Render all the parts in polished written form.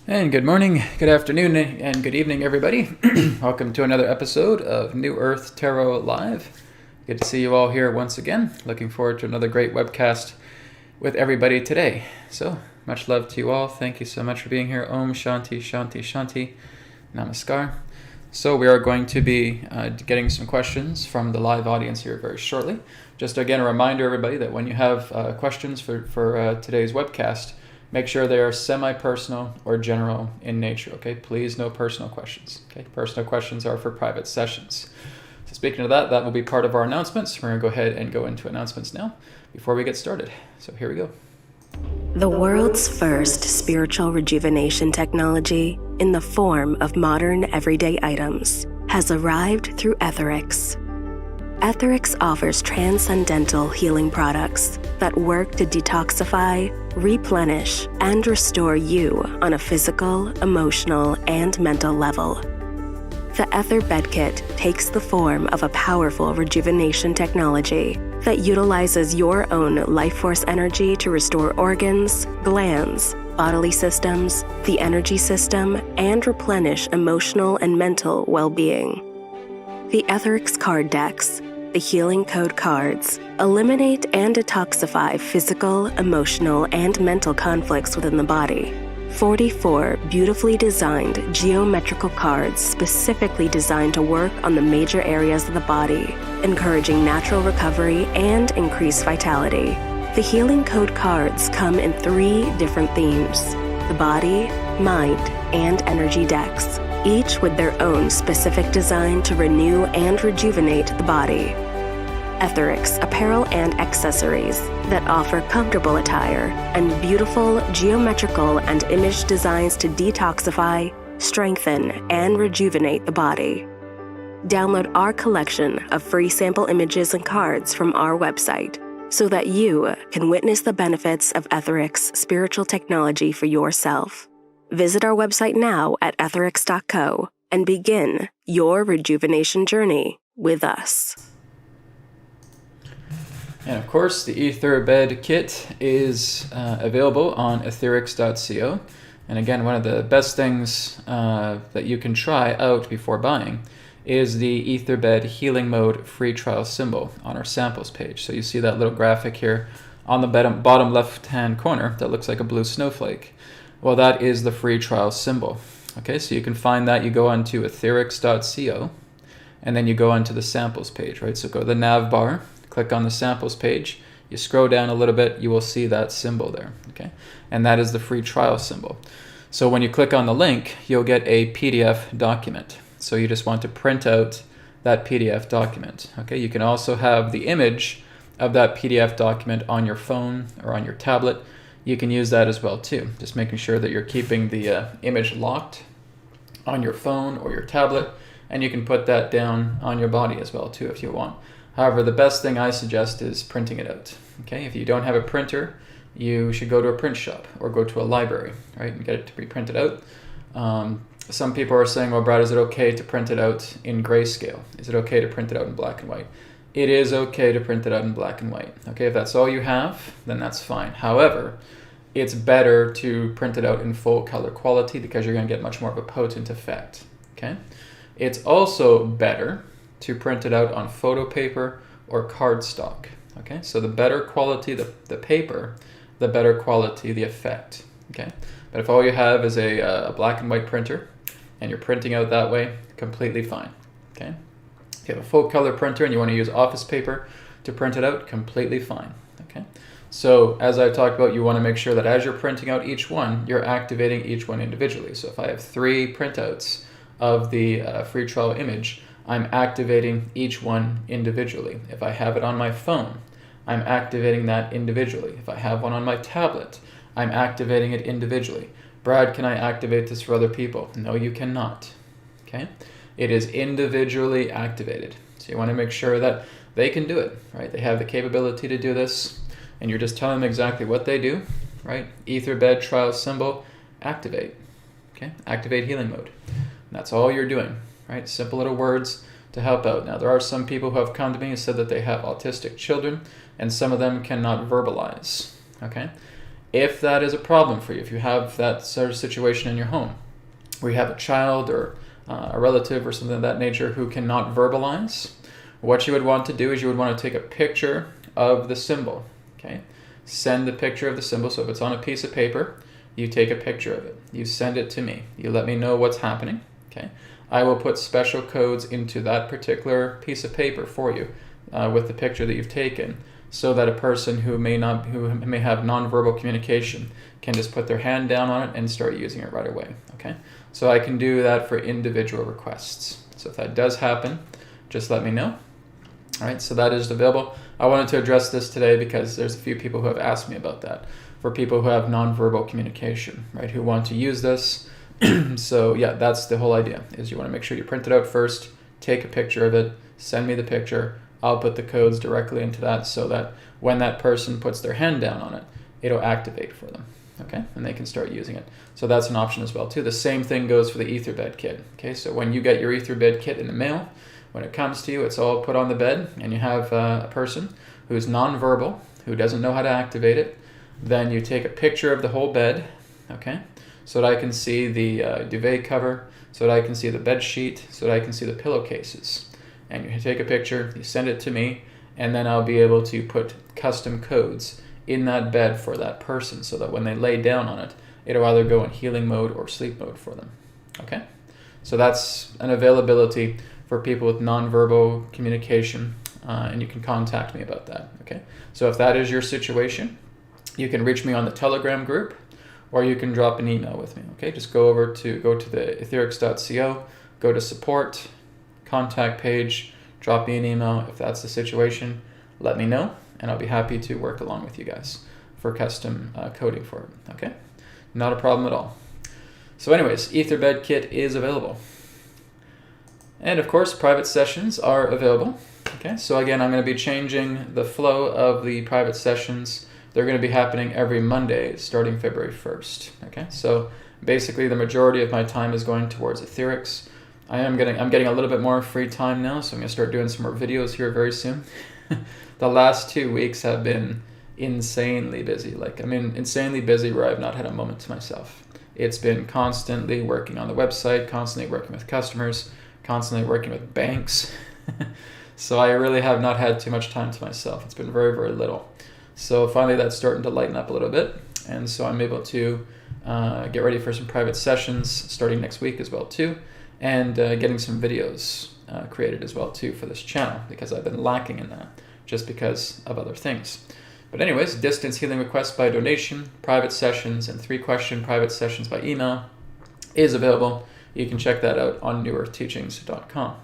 And good morning, good afternoon, and good evening, everybody. Welcome to another episode of New Earth Tarot Live. Good to see you all here once again. Looking forward to another great webcast with everybody today. So, much love to you all. Thank you so much for being here. Om Shanti, Shanti, Shanti. Namaskar. So we are going to be getting some questions from the live audience here very shortly. Just again, a reminder, everybody, that when you have questions for today's webcast, make sure they are semi-personal or general in nature, okay? Please, no personal questions, okay? Personal questions are for private sessions. So speaking of that, that will be part of our announcements. We're going to go ahead and go into announcements now before we get started. So here we go. The world's first spiritual rejuvenation technology in the form of modern everyday items has arrived through AetherX. AetherX offers transcendental healing products that work to detoxify, replenish, and restore you on a physical, emotional, and mental level. The Aether Bed Kit takes the form of a powerful rejuvenation technology that utilizes your own life force energy to restore organs, glands, bodily systems, the energy system, and replenish emotional and mental well-being. The AetherX card decks, the healing code cards, eliminate and detoxify physical, emotional, and mental conflicts within the body. 44 beautifully designed geometrical cards specifically designed to work on the major areas of the body, encouraging natural recovery and increased vitality. The healing code cards come in 3 different themes: the body, mind, and energy decks, each with their own specific design to renew and rejuvenate the body. AetherX apparel and accessories that offer comfortable attire and beautiful geometrical and image designs to detoxify, strengthen, and rejuvenate the body. Download our collection of free sample images and cards from our website so that you can witness the benefits of AetherX spiritual technology for yourself. Visit our website now at etherx.co and begin your rejuvenation journey with us. And of course, the Ether Bed Kit is available on AetherX.co. And again, one of the best things that you can try out before buying is the Ether Bed Healing Mode free trial symbol on our samples page. So you see that little graphic here on the bottom left-hand corner that looks like a blue snowflake. Well, that is the free trial symbol. Okay, so you can find that. You go onto AetherX.co, and then you go onto the samples page, right? So go to the nav bar, click on the samples page, you scroll down a little bit, you will see that symbol there, okay? And that is the free trial symbol. So when you click on the link, you'll get a PDF document. So you just want to print out that PDF document, okay? You can also have the image of that PDF document on your phone or on your tablet. You can use that as well too, just making sure that you're keeping the image locked on your phone or your tablet, and you can put that down on your body as well too if you want. However, the best thing I suggest is printing it out, okay? If you don't have a printer, you should go to a print shop or go to a library, right, and get it to be printed out. Some people are saying, well, Brad, is it okay to print it out in grayscale? Is it okay to print it out in black and white? It is okay to print it out in black and white, okay? If that's all you have, then that's fine. However, it's better to print it out in full color quality because you're going to get much more of a potent effect, okay? It's also better to print it out on photo paper or cardstock, okay? So the better quality the paper, the better quality the effect, okay? But if all you have is a black and white printer and you're printing out that way, completely fine, okay? If you have a full color printer and you want to use office paper to print it out, completely fine, okay? So as I talked about, you want to make sure that as you're printing out each one, you're activating each one individually. So if I have 3 printouts of the free trial image, I'm activating each one individually. If I have it on my phone, I'm activating that individually. If I have one on my tablet, I'm activating it individually. Brad, can I activate this for other people? No, you cannot, okay? It is individually activated. So you want to make sure that they can do it, right? They have the capability to do this, and you're just telling them exactly what they do, right? Ether Bed trial symbol, activate, okay? Activate healing mode. And that's all you're doing, right? Simple little words to help out. Now, there are some people who have come to me and said that they have autistic children, and some of them cannot verbalize, okay? If that is a problem for you, if you have that sort of situation in your home where you have a child or a relative or something of that nature who cannot verbalize, what you would want to do is you would want to take a picture of the symbol, okay? Send the picture of the symbol. So if it's on a piece of paper, you take a picture of it. You send it to me. You let me know what's happening, okay? I will put special codes into that particular piece of paper for you with the picture that you've taken, so that a person who may have nonverbal communication can just put their hand down on it and start using it right away, okay? So I can do that for individual requests. So if that does happen, just let me know. All right, so that is available. I wanted to address this today because there's a few people who have asked me about that, for people who have nonverbal communication, right, who want to use this. So yeah, that's the whole idea, is you want to make sure you print it out first, take a picture of it, send me the picture. I'll put the codes directly into that so that when that person puts their hand down on it, it'll activate for them, okay? And they can start using it. So that's an option as well too. The same thing goes for the Etherbed kit, okay? So when you get your Etherbed kit in the mail, when it comes to you, it's all put on the bed, and you have a person who's nonverbal, who doesn't know how to activate it. Then you take a picture of the whole bed, okay? So that I can see the duvet cover, so that I can see the bed sheet, so that I can see the pillowcases. And you take a picture, you send it to me, and then I'll be able to put custom codes in that bed for that person, so that when they lay down on it, it'll either go in healing mode or sleep mode for them, okay? So that's an availability for people with nonverbal communication, and you can contact me about that, okay? So if that is your situation, you can reach me on the Telegram group, or you can drop an email with me, okay? Just go to the AetherX.co, go to support, contact page, drop me an email. If that's the situation, let me know, and I'll be happy to work along with you guys for custom coding for it, okay? Not a problem at all. So anyways, Etherbed kit is available. And of course, private sessions are available, okay? So again, I'm going to be changing the flow of the private sessions. They're going to be happening every Monday starting February 1st, okay? So basically, the majority of my time is going towards AetherX. I'm getting a little bit more free time now, so I'm going to start doing some more videos here very soon. The last 2 weeks have been insanely busy. Insanely busy where I've not had a moment to myself. It's been constantly working on the website, constantly working with customers, constantly working with banks. So I really have not had too much time to myself. It's been very, very little. So finally that's starting to lighten up a little bit. And so I'm able to get ready for some private sessions starting next week as well too. And getting some videos created as well too for this channel, because I've been lacking in that just because of other things. But anyways, distance healing requests by donation, private sessions, and 3-question private sessions by email is available. You can check that out on newearthteachings.com.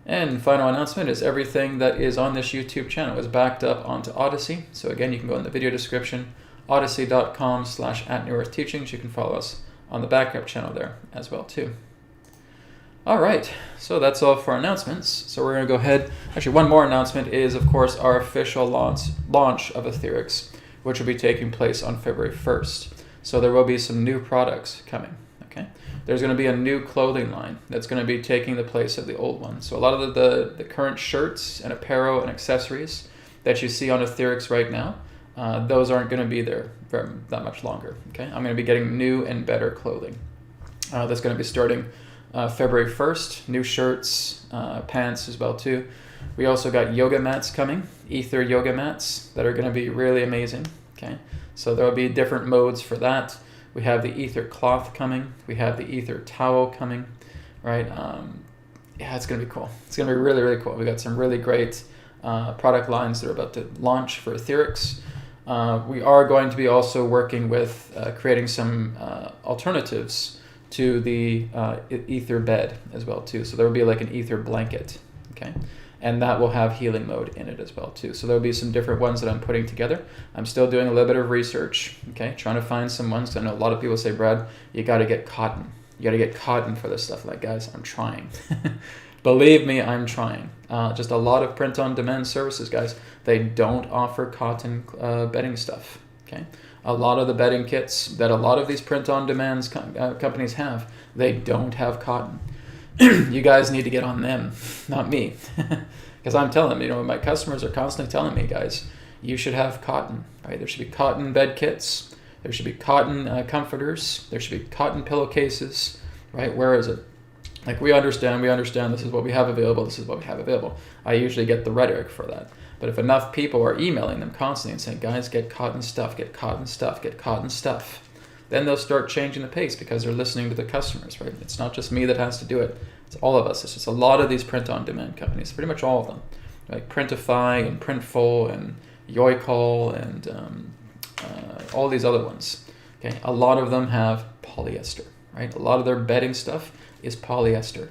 And final announcement is everything that is on this YouTube channel is backed up onto Odyssey. So again, you can go in the video description, odyssey.com/@newearthteachings. You can follow us on the backup channel there as well too. All right, so that's all for announcements. So we're going to go ahead. Actually, one more announcement is, of course, our official launch of AetherX, which will be taking place on February 1st. So there will be some new products coming, okay? There's going to be a new clothing line that's going to be taking the place of the old one. So a lot of the current shirts and apparel and accessories that you see on AetherX right now, those aren't going to be there for that much longer, okay? I'm going to be getting new and better clothing. That's going to be starting February 1st, new shirts, pants as well too. We also got yoga mats coming, Ether yoga mats that are going to be really amazing, okay? So there will be different modes for that. We have the Ether cloth coming. We have the Ether towel coming, right? Yeah, it's going to be cool. It's going to be really, really cool. We got some really great product lines that are about to launch for AetherX. We are going to be also working with creating some alternatives to the Ether bed as well too. So there will be like an Ether blanket, okay? And that will have healing mode in it as well too. So there will be some different ones that I'm putting together. I'm still doing a little bit of research, okay? Trying to find some ones. I know a lot of people say, Brad, you got to get cotton. You got to get cotton for this stuff. Like, guys, I'm trying. Believe me, I'm trying. Just a lot of print-on-demand services, guys. They don't offer cotton bedding stuff, okay? A lot of the bedding kits that a lot of these print-on-demand companies have, they don't have cotton. You guys need to get on them, not me. Because I'm telling them, my customers are constantly telling me, guys, you should have cotton, right? There should be cotton bed kits. There should be cotton comforters. There should be cotton pillowcases, right? Where is it? Like, we understand, this is what we have available, this is what we have available. I usually get the rhetoric for that. But if enough people are emailing them constantly and saying, guys, get cotton stuff, get cotton stuff, get cotton stuff, then they'll start changing the pace because they're listening to the customers, right? It's not just me that has to do it. It's all of us. It's just a lot of these print-on-demand companies, pretty much all of them. Like Printify and Printful and Yoicall and all these other ones. Okay, a lot of them have polyester, right? A lot of their bedding stuff is polyester.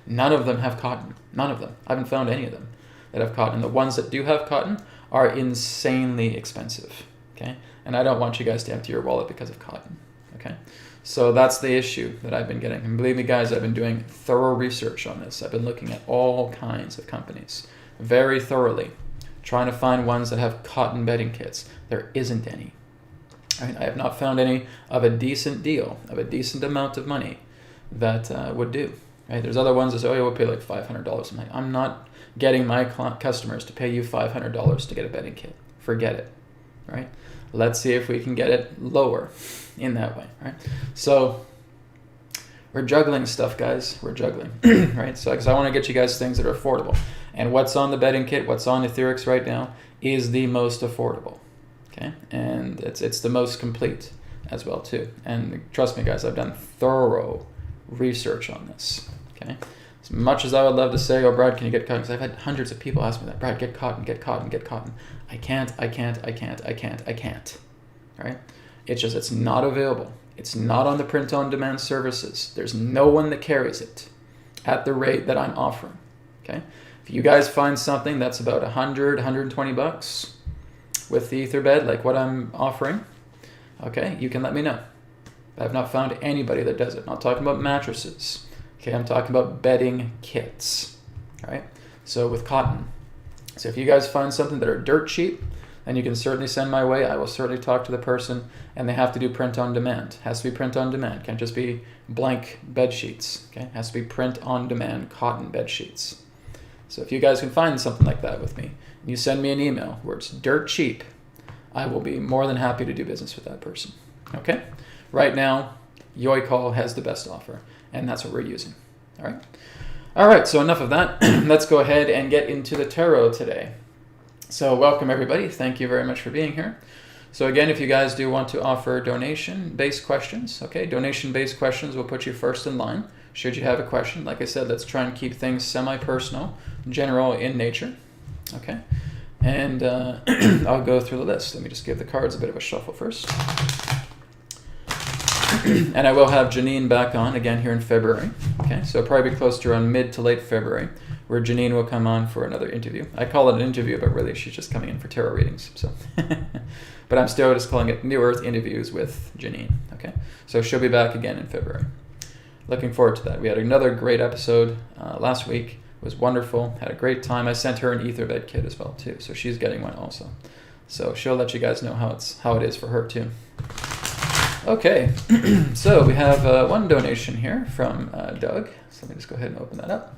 None of them have cotton. None of them. I haven't found any of them that have cotton. The ones that do have cotton are insanely expensive. Okay, and I don't want you guys to empty your wallet because of cotton. Okay, so that's the issue that I've been getting. And believe me, guys, I've been doing thorough research on this. I've been looking at all kinds of companies very thoroughly, trying to find ones that have cotton bedding kits. There isn't any. Right? I have not found any of a decent deal, of a decent amount of money that would do. Right? There's other ones that say, oh, yeah, we'll pay like $500. I'm like, I'm not getting my customers to pay you $500 to get a bedding kit. Forget it. Right? Let's see if we can get it lower in that way. Right? So we're juggling stuff, guys. We're juggling. Right? So because I want to get you guys things that are affordable. And what's on the bedding kit, what's on AetherX right now, is the most affordable. Okay, and it's the most complete as well too. And trust me, guys, I've done thorough research on this. Okay, as much as I would love to say, oh, Brad, can you get cotton? Because I've had hundreds of people ask me that. Brad, get cotton, get cotton, get cotton. I can't. All right, it's not available. It's not on the print-on-demand services. There's no one that carries it at the rate that I'm offering. Okay, if you guys find something that's about $100-$120 with the ether bed, like what I'm offering, okay, you can let me know. I have not found anybody that does it. I'm not talking about mattresses. Okay, I'm talking about bedding kits. All right, so with cotton. So if you guys find something that are dirt cheap, then you can certainly send my way. I will certainly talk to the person, and they have to do print on demand. Has to be print on demand. Can't just be blank bed sheets. Okay, has to be print on demand cotton bed sheets. So if you guys can find something like that with me, and you send me an email where it's dirt cheap, I will be more than happy to do business with that person. Okay? Right now, Yoicall has the best offer, and that's what we're using. All right? All right, so enough of that. Let's go ahead and get into the tarot today. So welcome, everybody. Thank you very much for being here. So again, if you guys do want to offer donation-based questions, okay, donation-based questions will put you first in line. Should you have a question, like I said, let's try and keep things semi-personal, general in nature. Okay, and I'll go through the list. Let me just give the cards a bit of a shuffle first. And I will have Janine back on again here in February. Okay, so probably close to around mid to late February, where Janine will come on for another interview. I call it an interview, but really she's just coming in for tarot readings. So, but I'm still just calling it New Earth Interviews with Janine. Okay, so she'll be back again in February. Looking forward to that. We had another great episode last week. It was wonderful. Had a great time. I sent her an ether bed kit as well too, so she's getting one also. So she'll let you guys know how it is for her too. Okay, so we have one donation here from Doug. So let me just go ahead and open that up.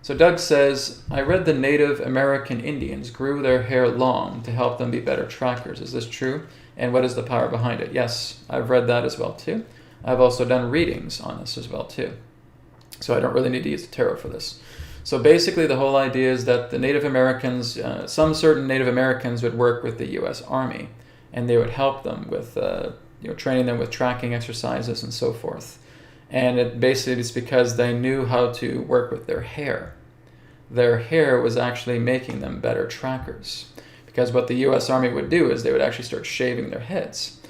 So Doug says, I read the Native American Indians grew their hair long to help them be better trackers. Is this true? And what is the power behind it? Yes, I've read that as well too. I've also done readings on this as well too. So I don't really need to use the tarot for this. So basically the whole idea is that the Native Americans, some certain Native Americans would work with the U.S. Army, and they would help them with training them with tracking exercises and so forth. And it basically is because they knew how to work with their hair. Their hair was actually making them better trackers. Because what the U.S. Army would do is they would actually start shaving their heads.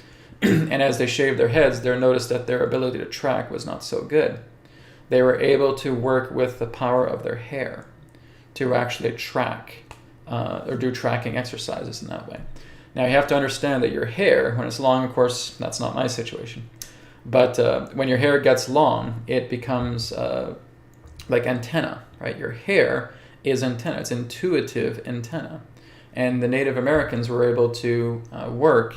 And as they shaved their heads, they noticed that their ability to track was not so good. They were able to work with the power of their hair to actually track or do tracking exercises in that way. Now you have to understand that your hair, when it's long, of course, that's not my situation, but when your hair gets long, it becomes like antenna, right? Your hair is antenna. It's intuitive antenna. And the Native Americans were able to work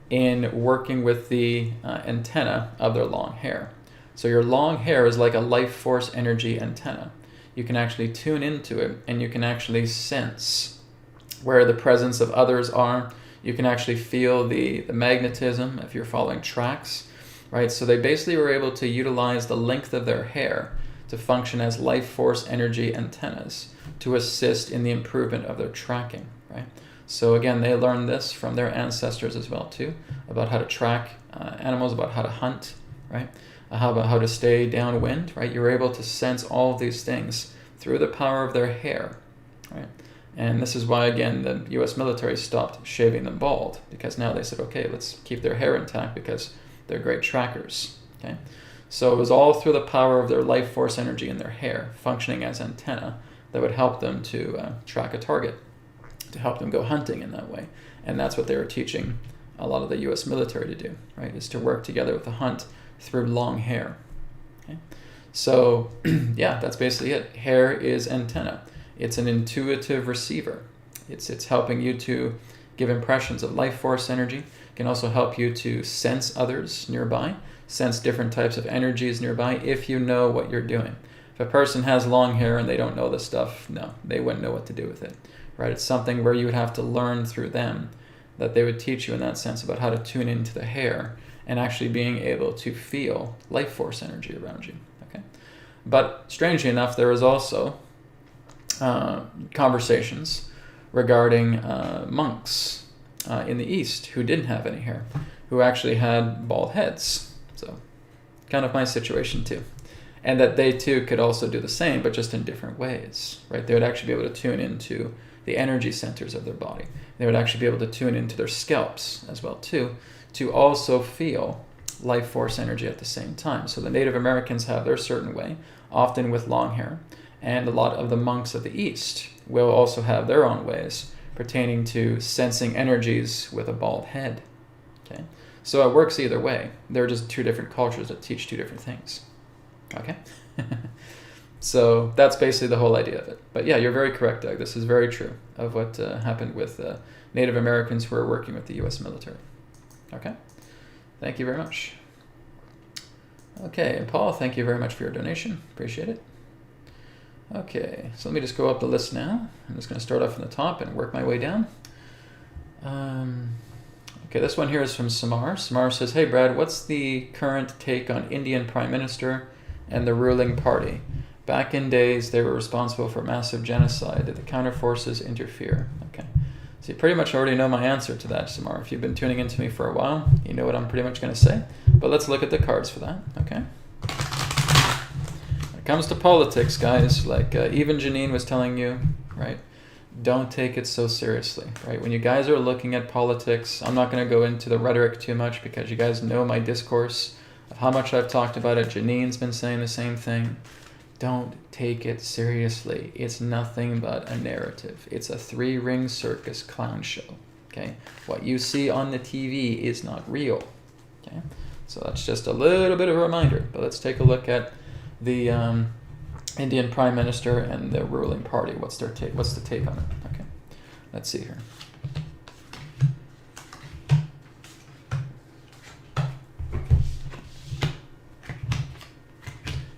in working with the antenna of their long hair. So your long hair is like a life force energy antenna. You can actually tune into it, and you can actually sense where the presence of others are. You can actually feel the magnetism if you're following tracks, right? So they basically were able to utilize the length of their hair to function as life force energy antennas to assist in the improvement of their tracking, right? So again, they learned this from their ancestors as well too, about how to track animals, about how to hunt, right? How to stay downwind, right? You're able to sense all of these things through the power of their hair, right? And this is why, again, the U.S. military stopped shaving them bald, because now they said, okay, let's keep their hair intact because they're great trackers, okay? So it was all through the power of their life force energy in their hair, functioning as antenna, that would help them to track a target, to help them go hunting in that way. And that's what they were teaching a lot of the U.S. military to do, right, is to work together with the hunt through long hair, okay? So, yeah, that's basically it. Hair is antenna. It's an intuitive receiver. It's helping you to give impressions of life force energy. It can also help you to sense others nearby, sense different types of energies nearby if you know what you're doing. If a person has long hair and they don't know this stuff, no, they wouldn't know what to do with it, right? It's something where you would have to learn through them, that they would teach you in that sense about how to tune into the hair and actually being able to feel life force energy around you, okay? But strangely enough, there is also conversations regarding monks in the East who didn't have any hair, who actually had bald heads. So kind of my situation too. And that they too could also do the same, but just in different ways, right? They would actually be able to tune into the energy centers of their body. They would actually be able to tune into their scalps as well too, to also feel life force energy at the same time. So the Native Americans have their certain way, often with long hair, and a lot of the monks of the East will also have their own ways pertaining to sensing energies with a bald head, okay? So it works either way. They're just two different cultures that teach two different things, okay? So that's basically the whole idea of it. But yeah, you're very correct, Doug. This is very true of what happened with Native Americans who are working with the U.S. military. Okay? Thank you very much. Okay, and Paul, thank you very much for your donation. Appreciate it. Okay, so let me just go up the list now. I'm just going to start off from the top and work my way down. Okay, this one here is from Samar. Samar says, hey Brad, what's the current take on Indian Prime Minister and the ruling party? Back in days, they were responsible for massive genocide. Did the counter forces interfere? Okay, so you pretty much already know my answer to that, Samar. If you've been tuning into me for a while, you know what I'm pretty much going to say. But let's look at the cards for that, okay? When it comes to politics, guys, like even Janine was telling you, right? Don't take it so seriously, right? When you guys are looking at politics, I'm not going to go into the rhetoric too much because you guys know my discourse of how much I've talked about it. Janine's been saying the same thing. Don't take it seriously. It's nothing but a narrative. It's a three-ring circus clown show, okay? What you see on the TV is not real, okay? So that's just a little bit of a reminder. But let's take a look at the Indian Prime Minister and the ruling party. What's their take? What's the take on it? Okay, let's see here.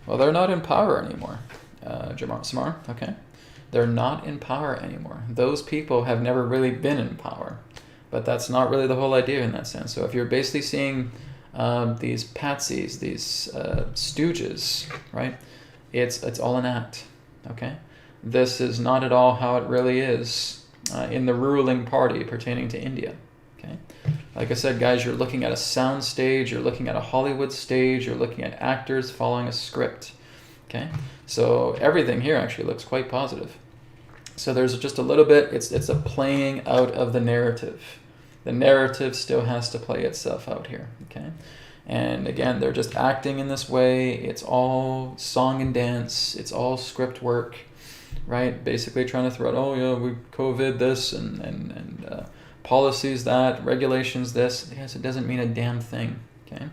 Well, they're not in power anymore, Samar, okay? They're not in power anymore. Those people have never really been in power, but that's not really the whole idea in that sense. So if you're basically seeing these patsies, these stooges, right? It's all an act, okay? This is not at all how it really is in the ruling party pertaining to India, okay? Like I said, guys, you're looking at a sound stage, you're looking at a Hollywood stage, you're looking at actors following a script, okay? So everything here actually looks quite positive. So there's just a little bit, it's a playing out of the narrative. The narrative still has to play itself out here, okay? And again, they're just acting in this way. It's all song and dance. It's all script work, right? Basically trying to throw out, oh yeah, we COVID this and policies that, regulations this. Yes, it doesn't mean a damn thing, okay?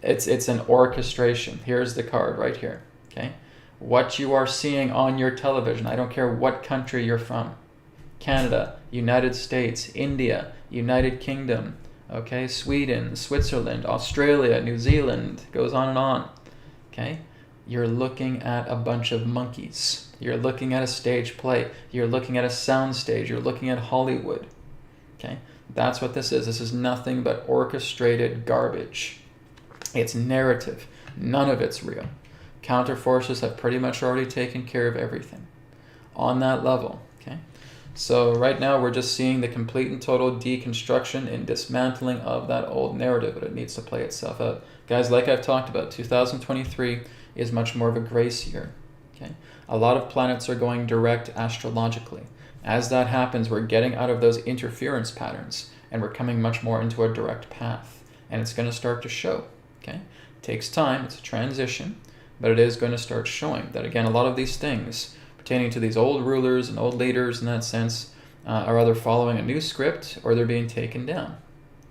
It's an orchestration. Here's the card right here, okay? What you are seeing on your television, I don't care what country you're from. Canada, United States, India, United Kingdom, okay, Sweden, Switzerland, Australia, New Zealand, goes on and on, okay? you're looking at a bunch of monkeys. You're looking at a stage play. You're looking at a sound stage. You're looking at Hollywood. Okay? That's what this is. This is nothing but orchestrated garbage. It's narrative. None of it's real. Counter forces have pretty much already taken care of everything on that level. Okay? So right now we're just seeing the complete and total deconstruction and dismantling of that old narrative, but it needs to play itself out. Guys, like I've talked about, 2023 is much more of a grace year. Okay? A lot of planets are going direct astrologically. As that happens, we're getting out of those interference patterns and we're coming much more into a direct path. And it's going to start to show. Okay? It takes time. It's a transition. But it is going to start showing that, again, a lot of these things pertaining to these old rulers and old leaders in that sense are either following a new script or they're being taken down.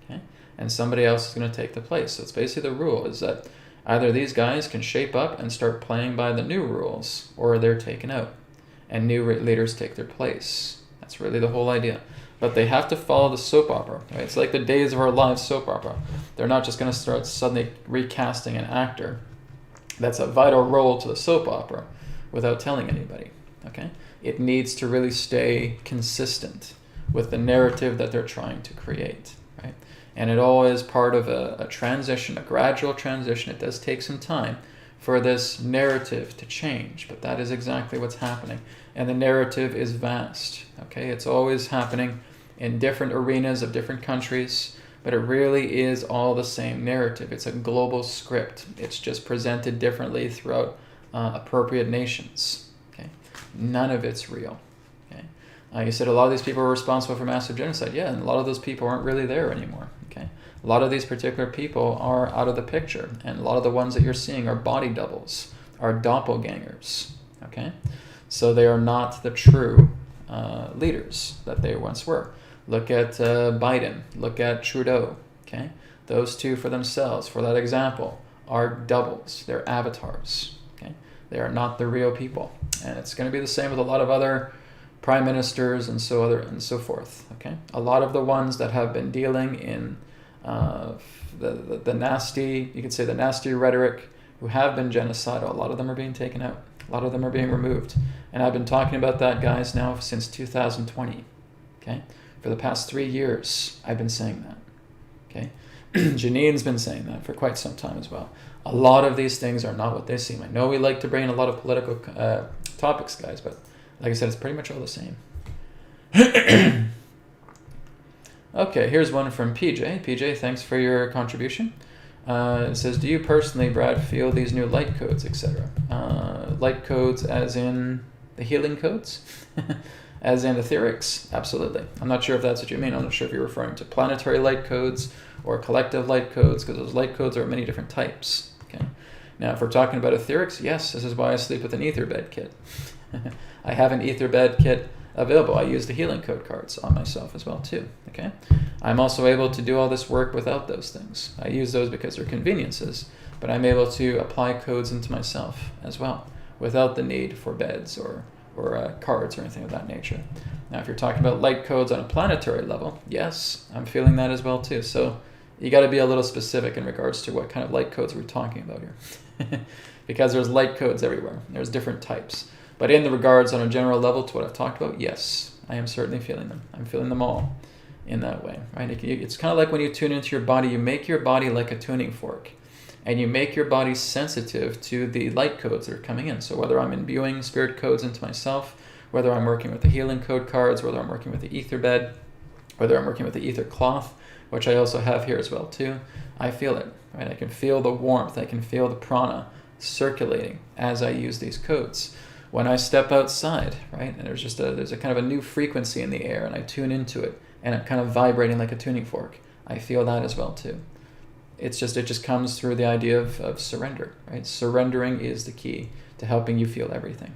Okay? And somebody else is going to take the place. So it's basically the rule is that either these guys can shape up and start playing by the new rules or they're taken out and new leaders take their place. That's really the whole idea. But they have to follow the soap opera. Right? It's like the Days of Our Lives soap opera. They're not just going to start suddenly recasting an actor that's a vital role to the soap opera without telling anybody. Okay? It needs to really stay consistent with the narrative that they're trying to create. Right? And it all is part of a transition, a gradual transition. It does take some time for this narrative to change, but that is exactly what's happening. And the narrative is vast. Okay? It's always happening in different arenas of different countries, but it really is all the same narrative. It's a global script. It's just presented differently throughout appropriate nations. Okay? None of it's real. Okay? You said a lot of these people are responsible for massive genocide. Yeah, and a lot of those people aren't really there anymore. Okay? A lot of these particular people are out of the picture, and a lot of the ones that you're seeing are body doubles, are doppelgangers. Okay? So they are not the true leaders that they once were. Look at Biden. Look at Trudeau. Okay, those two for themselves, for that example, are doubles. They're avatars. Okay, they are not the real people, and it's going to be the same with a lot of other prime ministers and so forth. Okay, a lot of the ones that have been dealing in the nasty, you could say the nasty rhetoric, who have been genocidal. A lot of them are being taken out. A lot of them are being removed, and I've been talking about that, guys, now since 2020. Okay. For the past 3 years, I've been saying that. Okay, Janine's been saying that for quite some time as well. A lot of these things are not what they seem. I know we like to bring in a lot of political topics, guys, but like I said, it's pretty much all the same. Okay, here's one from PJ. PJ, thanks for your contribution. It says, do you personally, Brad, feel these new light codes, etc.? Light codes as in the healing codes? As in AetherX? Absolutely. I'm not sure if that's what you mean. I'm not sure if you're referring to planetary light codes or collective light codes, because those light codes are many different types. Okay. Now, if we're talking about AetherX, yes, this is why I sleep with an ether bed kit. I have an ether bed kit available. I use the healing code cards on myself as well too. Okay. I'm also able to do all this work without those things. I use those because they're conveniences, but I'm able to apply codes into myself as well without the need for beds or cards or anything of that nature. Now, if you're talking about light codes on a planetary level, yes, I'm feeling that as well too. So you got to be a little specific in regards to what kind of light codes we're talking about here. Because there's light codes everywhere. There's different types. But in the regards on a general level to what I've talked about, yes, I am certainly feeling them. I'm feeling them all in that way. Right? It's kind of like when you tune into your body, you make your body like a tuning fork. And you make your body sensitive to the light codes that are coming in. So whether I'm imbuing spirit codes into myself, whether I'm working with the healing code cards, whether I'm working with the ether bed, whether I'm working with the ether cloth, which I also have here as well too, I feel it. Right? I can feel the warmth. I can feel the prana circulating as I use these codes. When I step outside, right, and there's a kind of a new frequency in the air, and I tune into it, and I'm kind of vibrating like a tuning fork. I feel that as well too. It just comes through the idea of surrender, right? Surrendering is the key to helping you feel everything,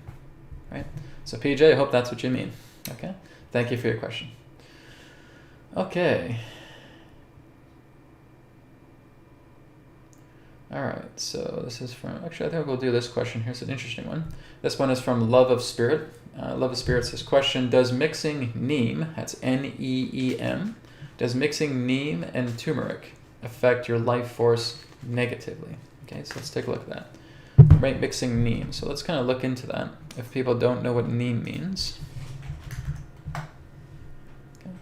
right? So PJ, I hope that's what you mean, okay? Thank you for your question. Okay. All right, so this is from, actually I think we'll do this question. Here's an interesting one. This one is from Love of Spirit. Love of Spirit says, question, does mixing neem, that's Neem, does mixing neem and turmeric affect your life force negatively? Okay, so let's take a look at that. right, mixing neem. So let's kind of look into that if people don't know what neem means. Okay.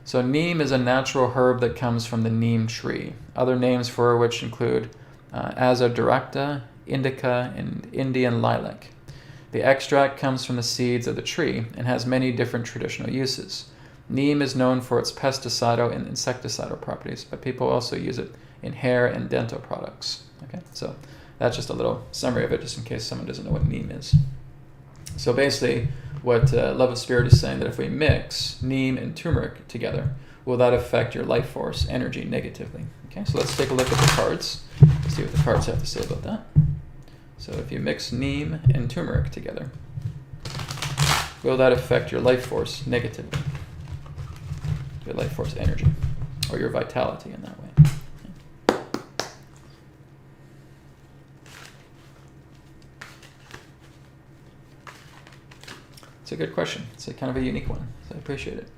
So neem is a natural herb that comes from the neem tree. Other names for which include Azadirachta, indica, and Indian lilac. The extract comes from the seeds of the tree and has many different traditional uses. Neem is known for its pesticidal and insecticidal properties, but people also use it in hair and dental products. Okay, so that's just a little summary of it, just in case someone doesn't know what neem is. So basically, what Love of Spirit is saying, that if we mix neem and turmeric together, will that affect your life force energy negatively? Okay, so let's take a look at the cards, see what the cards have to say about that. So if you mix neem and turmeric together, will that affect your life force negatively? Your life force energy, or your vitality in that way. It's a good question. It's a kind of a unique one, so I appreciate it.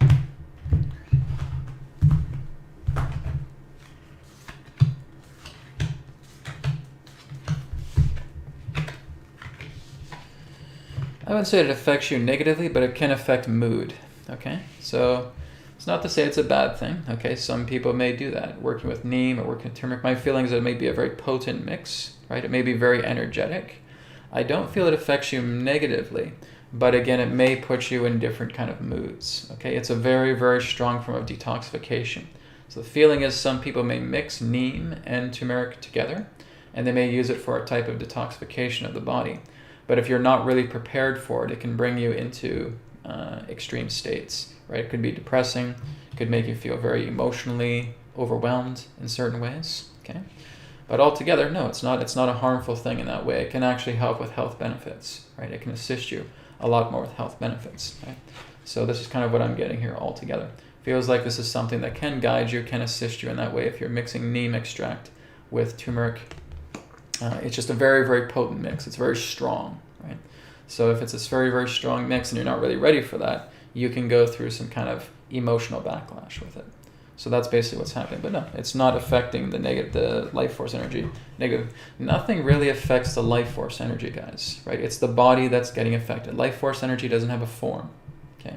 I wouldn't say it affects you negatively, but it can affect mood, okay? So it's not to say it's a bad thing, okay? Some people may do that, working with neem or working with turmeric. My feeling is that it may be a very potent mix, right? It may be very energetic. I don't feel it affects you negatively, but again, it may put you in different kind of moods, okay? It's a very, very strong form of detoxification. So the feeling is some people may mix neem and turmeric together, and they may use it for a type of detoxification of the body. But if you're not really prepared for it, it can bring you into extreme states, right? It could be depressing, it could make you feel very emotionally overwhelmed in certain ways, okay? But altogether, no, it's not a harmful thing in that way. It can actually help with health benefits, right? It can assist you a lot more with health benefits, right? So this is kind of what I'm getting here altogether. Feels like this is something that can guide you, can assist you in that way if you're mixing neem extract with turmeric. It's just a very, very potent mix. It's very strong, right? So if it's this very, very strong mix and you're not really ready for that, you can go through some kind of emotional backlash with it. So that's basically what's happening. But no, it's not affecting the life force energy negative. Nothing really affects the life force energy, guys, right? It's the body that's getting affected. Life force energy doesn't have a form, okay?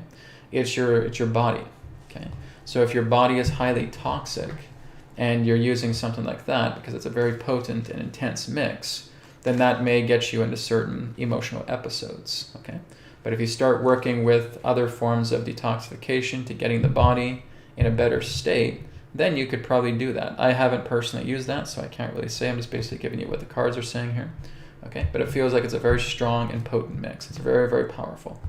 It's your body, okay? So if your body is highly toxic, and you're using something like that because it's a very potent and intense mix, then that may get you into certain emotional episodes, okay? But if you start working with other forms of detoxification to getting the body in a better state, then you could probably do that. I haven't personally used that, so I can't really say. I'm just basically giving you what the cards are saying here, okay? But it feels like it's a very strong and potent mix. It's very, very powerful.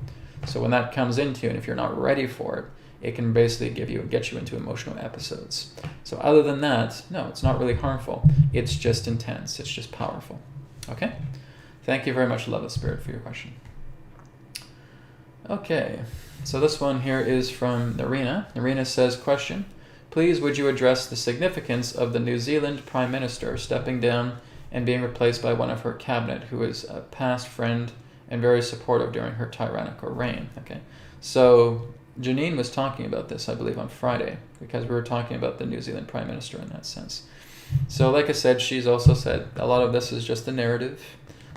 So when that comes into you, and if you're not ready for it, it can basically get you into emotional episodes. So other than that, no, it's not really harmful. It's just intense. It's just powerful. Okay? Thank you very much, Love of Spirit, for your question. Okay, so this one here is from Narina. Narina says, question, please would you address the significance of the New Zealand Prime Minister stepping down and being replaced by one of her cabinet who is a past friend and very supportive during her tyrannical reign? Okay, so Janine was talking about this, I believe, on Friday, because we were talking about the New Zealand Prime Minister in that sense. So like I said, she's also said a lot of this is just a narrative,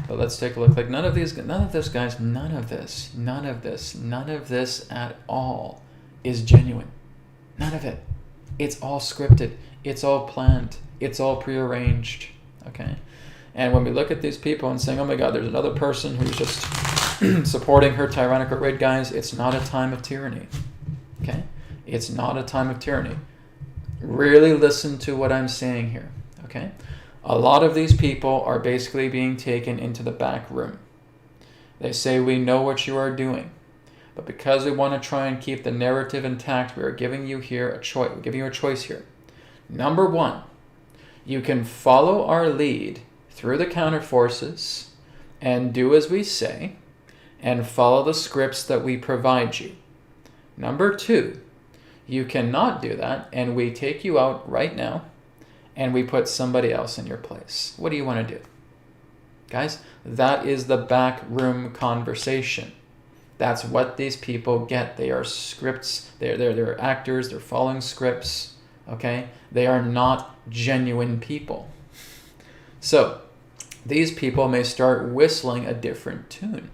but let's take a look. Like none of this at all is genuine. None of it. It's all scripted. It's all planned. It's all prearranged, okay? And when we look at these people and saying, oh my God, there's another person who's just supporting her tyrannical reign, guys, it's not a time of tyranny, okay? It's not a time of tyranny. Really listen to what I'm saying here, okay? A lot of these people are basically being taken into the back room. They say, we know what you are doing, but because we want to try and keep the narrative intact, we are giving you here a choice. We're giving you a choice here. Number one, you can follow our lead through the counter forces and do as we say and follow the scripts that we provide you. Number two, you cannot do that and we take you out right now and we put somebody else in your place. What do you want to do? Guys, that is the backroom conversation. That's what these people get. They are scripts. They're actors. They're following scripts. Okay? They are not genuine people. So, these people may start whistling a different tune.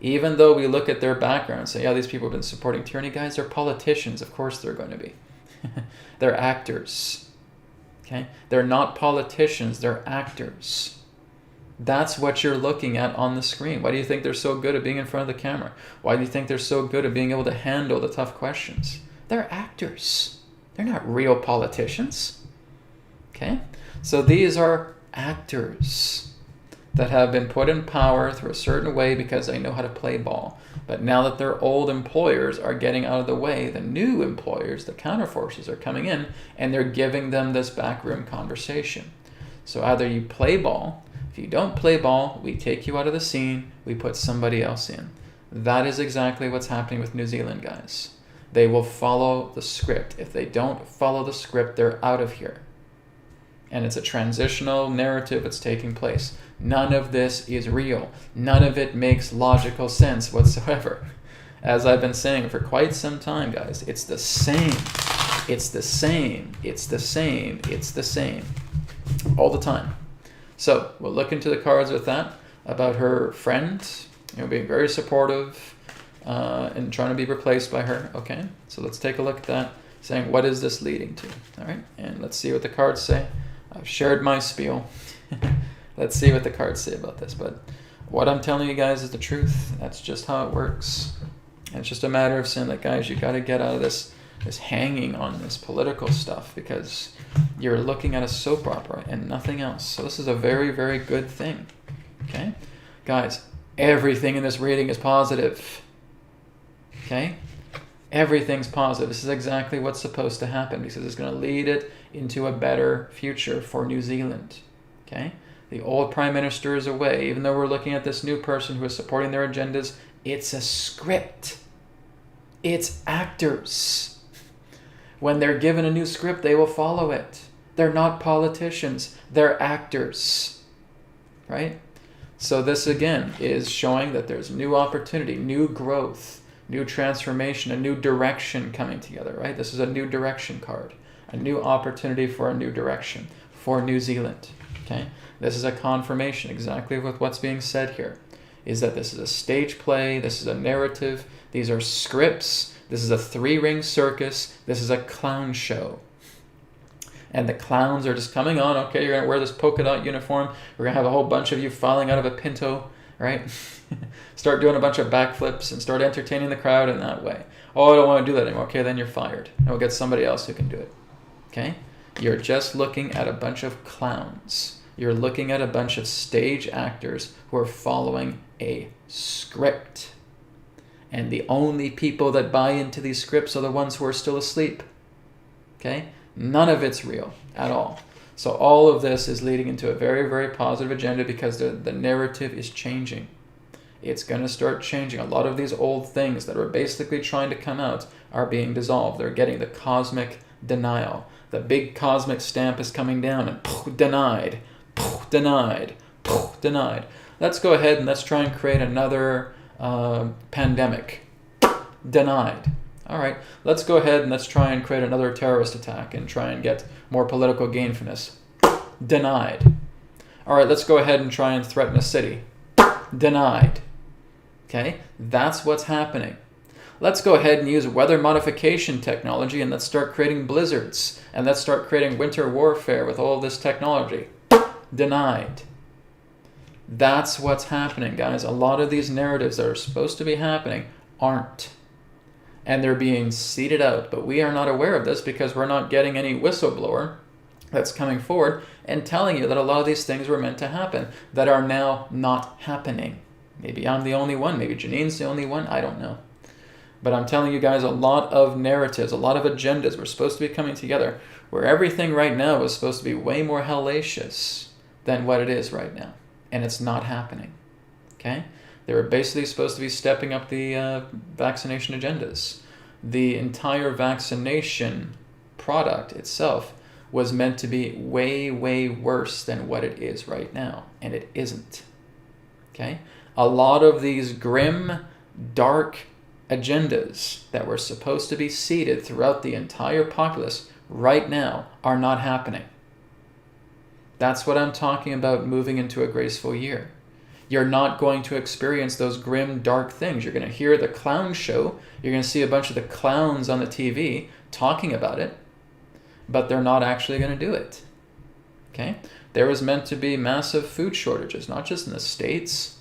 Even though we look at their background and say, yeah, these people have been supporting tyranny. Guys, they're politicians. Of course they're going to be. They're actors. Okay? They're not politicians. They're actors. That's what you're looking at on the screen. Why do you think they're so good at being in front of the camera? Why do you think they're so good at being able to handle the tough questions? They're actors. They're not real politicians. Okay? So these are actors that have been put in power through a certain way because they know how to play ball. But now that their old employers are getting out of the way, the new employers, the counterforces, are coming in and they're giving them this backroom conversation. So either you play ball. If you don't play ball, we take you out of the scene, we put somebody else in. That is exactly what's happening with New Zealand, guys. They will follow the script. If they don't follow the script, they're out of here. And it's a transitional narrative that's taking place. None of this is real. None of it makes logical sense whatsoever. As I've been saying for quite some time, guys, it's the same. It's the same. It's the same. It's the same. All the time. So we'll look into the cards with that, about her friend, being very supportive and trying to be replaced by her. Okay, so let's take a look at that, saying what is this leading to? All right, and let's see what the cards say. I've shared my spiel. Let's see what the cards say about this. But what I'm telling you guys is the truth. That's just how it works. And it's just a matter of saying that, guys, you got to get out of this hanging on this political stuff, because you're looking at a soap opera and nothing else. So this is a very, very good thing. Okay? Guys, everything in this reading is positive. Okay? Everything's positive. This is exactly what's supposed to happen, because it's going to lead it into a better future for New Zealand. Okay? The old prime minister is away. Even though we're looking at this new person who is supporting their agendas, it's a script. It's actors. When they're given a new script, they will follow it. They're not politicians. They're actors. Right? So this, again, is showing that there's new opportunity, new growth, new transformation, a new direction coming together. Right? This is a new direction card. A new opportunity for a new direction for New Zealand. Okay? This is a confirmation exactly with what's being said here. Is that this is a stage play, this is a narrative, these are scripts, this is a 3-ring circus, this is a clown show. And the clowns are just coming on. Okay, you're going to wear this polka dot uniform, we're going to have a whole bunch of you falling out of a Pinto, right? Start doing a bunch of backflips and start entertaining the crowd in that way. Oh, I don't want to do that anymore. Okay, then you're fired. And we'll get somebody else who can do it. Okay? You're just looking at a bunch of clowns. You're looking at a bunch of stage actors who are following a script. And the only people that buy into these scripts are the ones who are still asleep. Okay? None of it's real at all. So all of this is leading into a very, very positive agenda, because the narrative is changing. It's going to start changing. A lot of these old things that are basically trying to come out are being dissolved. They're getting the cosmic denial. The big cosmic stamp is coming down and poof, denied, poof, denied, poof, denied. Let's go ahead and let's try and create another pandemic. Denied. All right, let's go ahead and let's try and create another terrorist attack and try and get more political gain from this. Denied. All right, let's go ahead and try and threaten a city. Denied. Okay, that's what's happening. Let's go ahead and use weather modification technology and let's start creating blizzards and let's start creating winter warfare with all this technology. Denied. That's what's happening, guys. A lot of these narratives that are supposed to be happening aren't. And they're being seeded out, but we are not aware of this because we're not getting any whistleblower that's coming forward and telling you that a lot of these things were meant to happen that are now not happening. Maybe I'm the only one, maybe Janine's the only one, I don't know. But I'm telling you guys, a lot of narratives, a lot of agendas were supposed to be coming together where everything right now is supposed to be way more hellacious than what it is right now. And it's not happening. Okay? They were basically supposed to be stepping up the vaccination agendas. The entire vaccination product itself was meant to be way, way worse than what it is right now. And it isn't. Okay? A lot of these grim, dark agendas that were supposed to be seeded throughout the entire populace right now are not happening. That's what I'm talking about, moving into a graceful year. You're not going to experience those grim, dark things. You're going to hear the clown show. You're going to see a bunch of the clowns on the TV talking about it, but they're not actually going to do it. Okay? There was meant to be massive food shortages, not just in the States,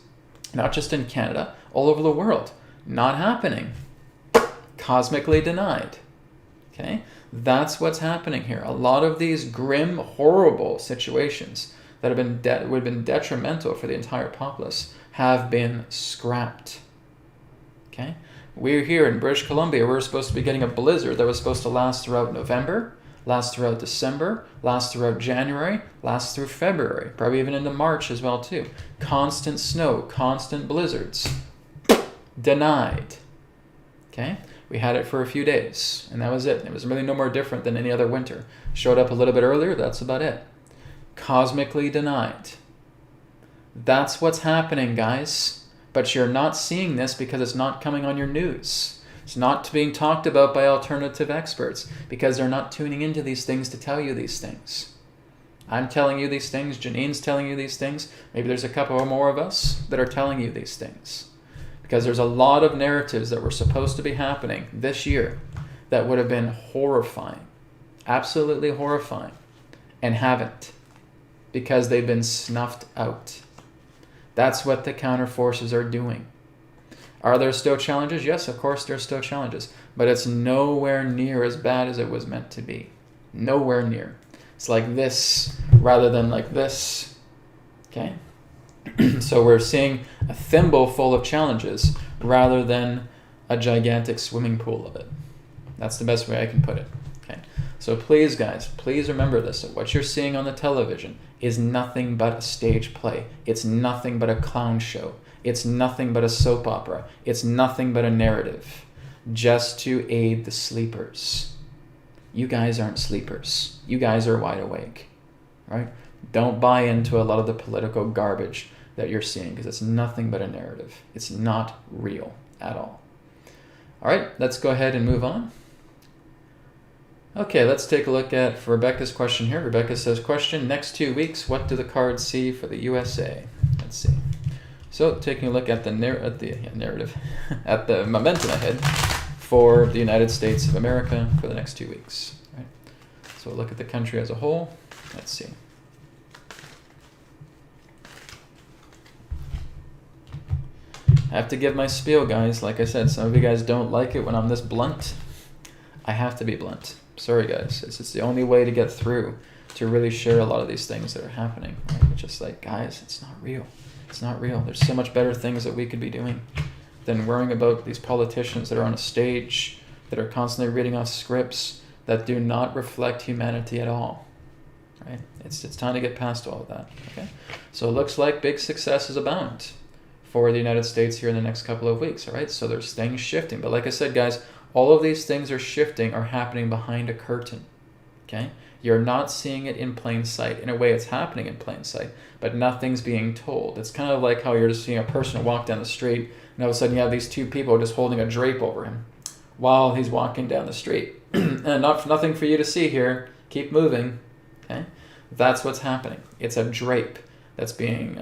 not just in Canada, all over the world. Not happening. Cosmically denied. Okay? That's what's happening here. A lot of these grim, horrible situations that have been would have been detrimental for the entire populace have been scrapped. Okay? We're here in British Columbia. We're supposed to be getting a blizzard that was supposed to last throughout November, last throughout December, last throughout January, last through February, probably even into March as well too. Constant snow, constant blizzards. Denied. Okay? We had it for a few days, and that was it. It was really no more different than any other winter. Showed up a little bit earlier, that's about it. Cosmically denied. That's what's happening, guys. But you're not seeing this because it's not coming on your news. It's not being talked about by alternative experts because they're not tuning into these things to tell you these things. I'm telling you these things. Janine's telling you these things. Maybe there's a couple or more of us that are telling you these things. Because there's a lot of narratives that were supposed to be happening this year that would have been horrifying. Absolutely horrifying. And haven't. Because they've been snuffed out. That's what the counter forces are doing. Are there still challenges? Yes, of course there's still challenges. But it's nowhere near as bad as it was meant to be. Nowhere near. It's like this rather than like this. Okay? So we're seeing a thimble full of challenges rather than a gigantic swimming pool of it. That's the best way I can put it. Okay. So please, guys, please remember this. That what you're seeing on the television is nothing but a stage play. It's nothing but a clown show. It's nothing but a soap opera. It's nothing but a narrative just to aid the sleepers. You guys aren't sleepers. You guys are wide awake, right? Don't buy into a lot of the political garbage that you're seeing because it's nothing but a narrative. It's not real at all. All right, let's go ahead and move on. Okay, let's take a look at Rebecca's question here. Rebecca says, question, next 2 weeks, what do the cards see for the USA? Let's see. So taking a look at the narrative, at the momentum ahead for the United States of America for the next 2 weeks. All right. So we'll look at the country as a whole. Let's see. I have to give my spiel, guys. Like I said, some of you guys don't like it when I'm this blunt. I have to be blunt. Sorry, guys. It's just the only way to get through, to really share a lot of these things that are happening. Right? It's just like, guys, it's not real. It's not real. There's so much better things that we could be doing than worrying about these politicians that are on a stage, that are constantly reading off scripts that do not reflect humanity at all. Right? It's time to get past all of that. Okay? So it looks like big successes abound for the United States here in the next couple of weeks. All right? So there's things shifting. But like I said, guys, all of these things are shifting, are happening behind a curtain. Okay? You're not seeing it in plain sight. In a way, it's happening in plain sight, but nothing's being told. It's kind of like how you're just seeing a person walk down the street, and all of a sudden you have these two people just holding a drape over him while he's walking down the street. And nothing for you to see here. Keep moving. Okay? That's what's happening. It's a drape that's being,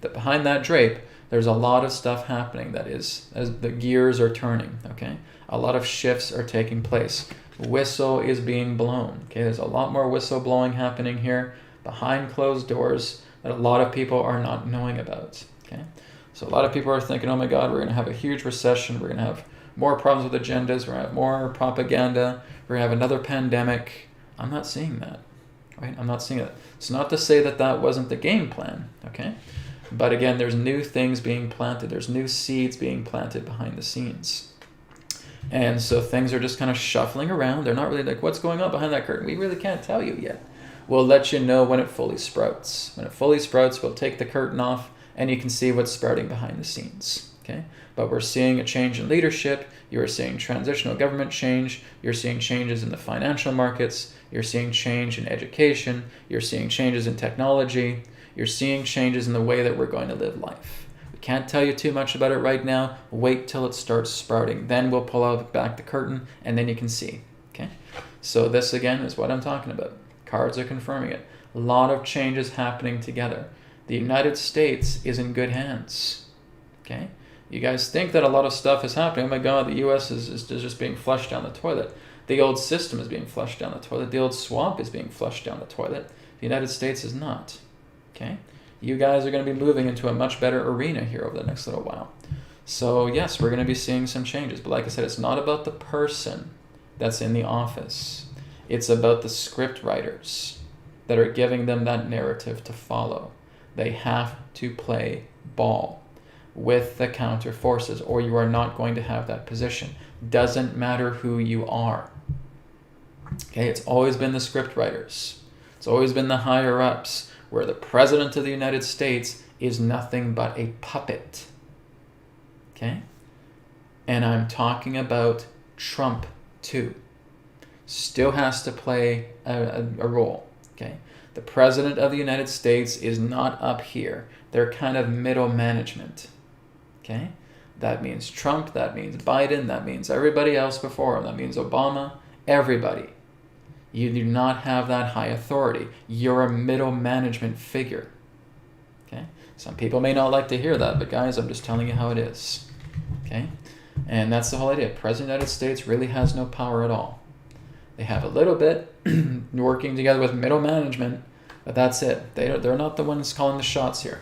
behind that drape, there's a lot of stuff happening that is, as the gears are turning, okay? A lot of shifts are taking place. Whistle is being blown, okay? There's a lot more whistle blowing happening here behind closed doors that a lot of people are not knowing about, okay? So a lot of people are thinking, oh my God, we're gonna have a huge recession. We're gonna have more problems with agendas. We're gonna have more propaganda. We're gonna have another pandemic. I'm not seeing that, right? I'm not seeing it. It's not to say that that wasn't the game plan, okay? But again, there's new things being planted. There's new seeds being planted behind the scenes. And so things are just kind of shuffling around. They're not really like, what's going on behind that curtain? We really can't tell you yet. We'll let you know when it fully sprouts. When it fully sprouts, we'll take the curtain off and you can see what's sprouting behind the scenes. Okay? But we're seeing a change in leadership. You're seeing transitional government change. You're seeing changes in the financial markets. You're seeing change in education. You're seeing changes in technology. You're seeing changes in the way that we're going to live life. We can't tell you too much about it right now. Wait till it starts sprouting. Then we'll pull out back the curtain and then you can see. Okay? So this again is what I'm talking about. Cards are confirming it. A lot of changes happening together. The United States is in good hands. Okay? You guys think that a lot of stuff is happening. Oh my God, the U.S. is just being flushed down the toilet. The old system is being flushed down the toilet. The old swamp is being flushed down the toilet. The United States is not. Okay? You guys are going to be moving into a much better arena here over the next little while. So yes, we're going to be seeing some changes. But like I said, it's not about the person that's in the office. It's about the script writers that are giving them that narrative to follow. They have to play ball with the counter forces, or you are not going to have that position. Doesn't matter who you are. Okay, it's always been the script writers. It's always been the higher ups, where the President of the United States is nothing but a puppet. Okay? And I'm talking about Trump too. Still has to play a role. Okay? The President of the United States is not up here. They're kind of middle management. Okay? That means Trump, that means Biden, that means everybody else before him, that means Obama, everybody. You do not have that high authority. You're a middle management figure. Okay? Some people may not like to hear that, but guys, I'm just telling you how it is. Okay? And that's the whole idea. President of the United States really has no power at all. They have a little bit working together with middle management, but that's it. They're not the ones calling the shots here.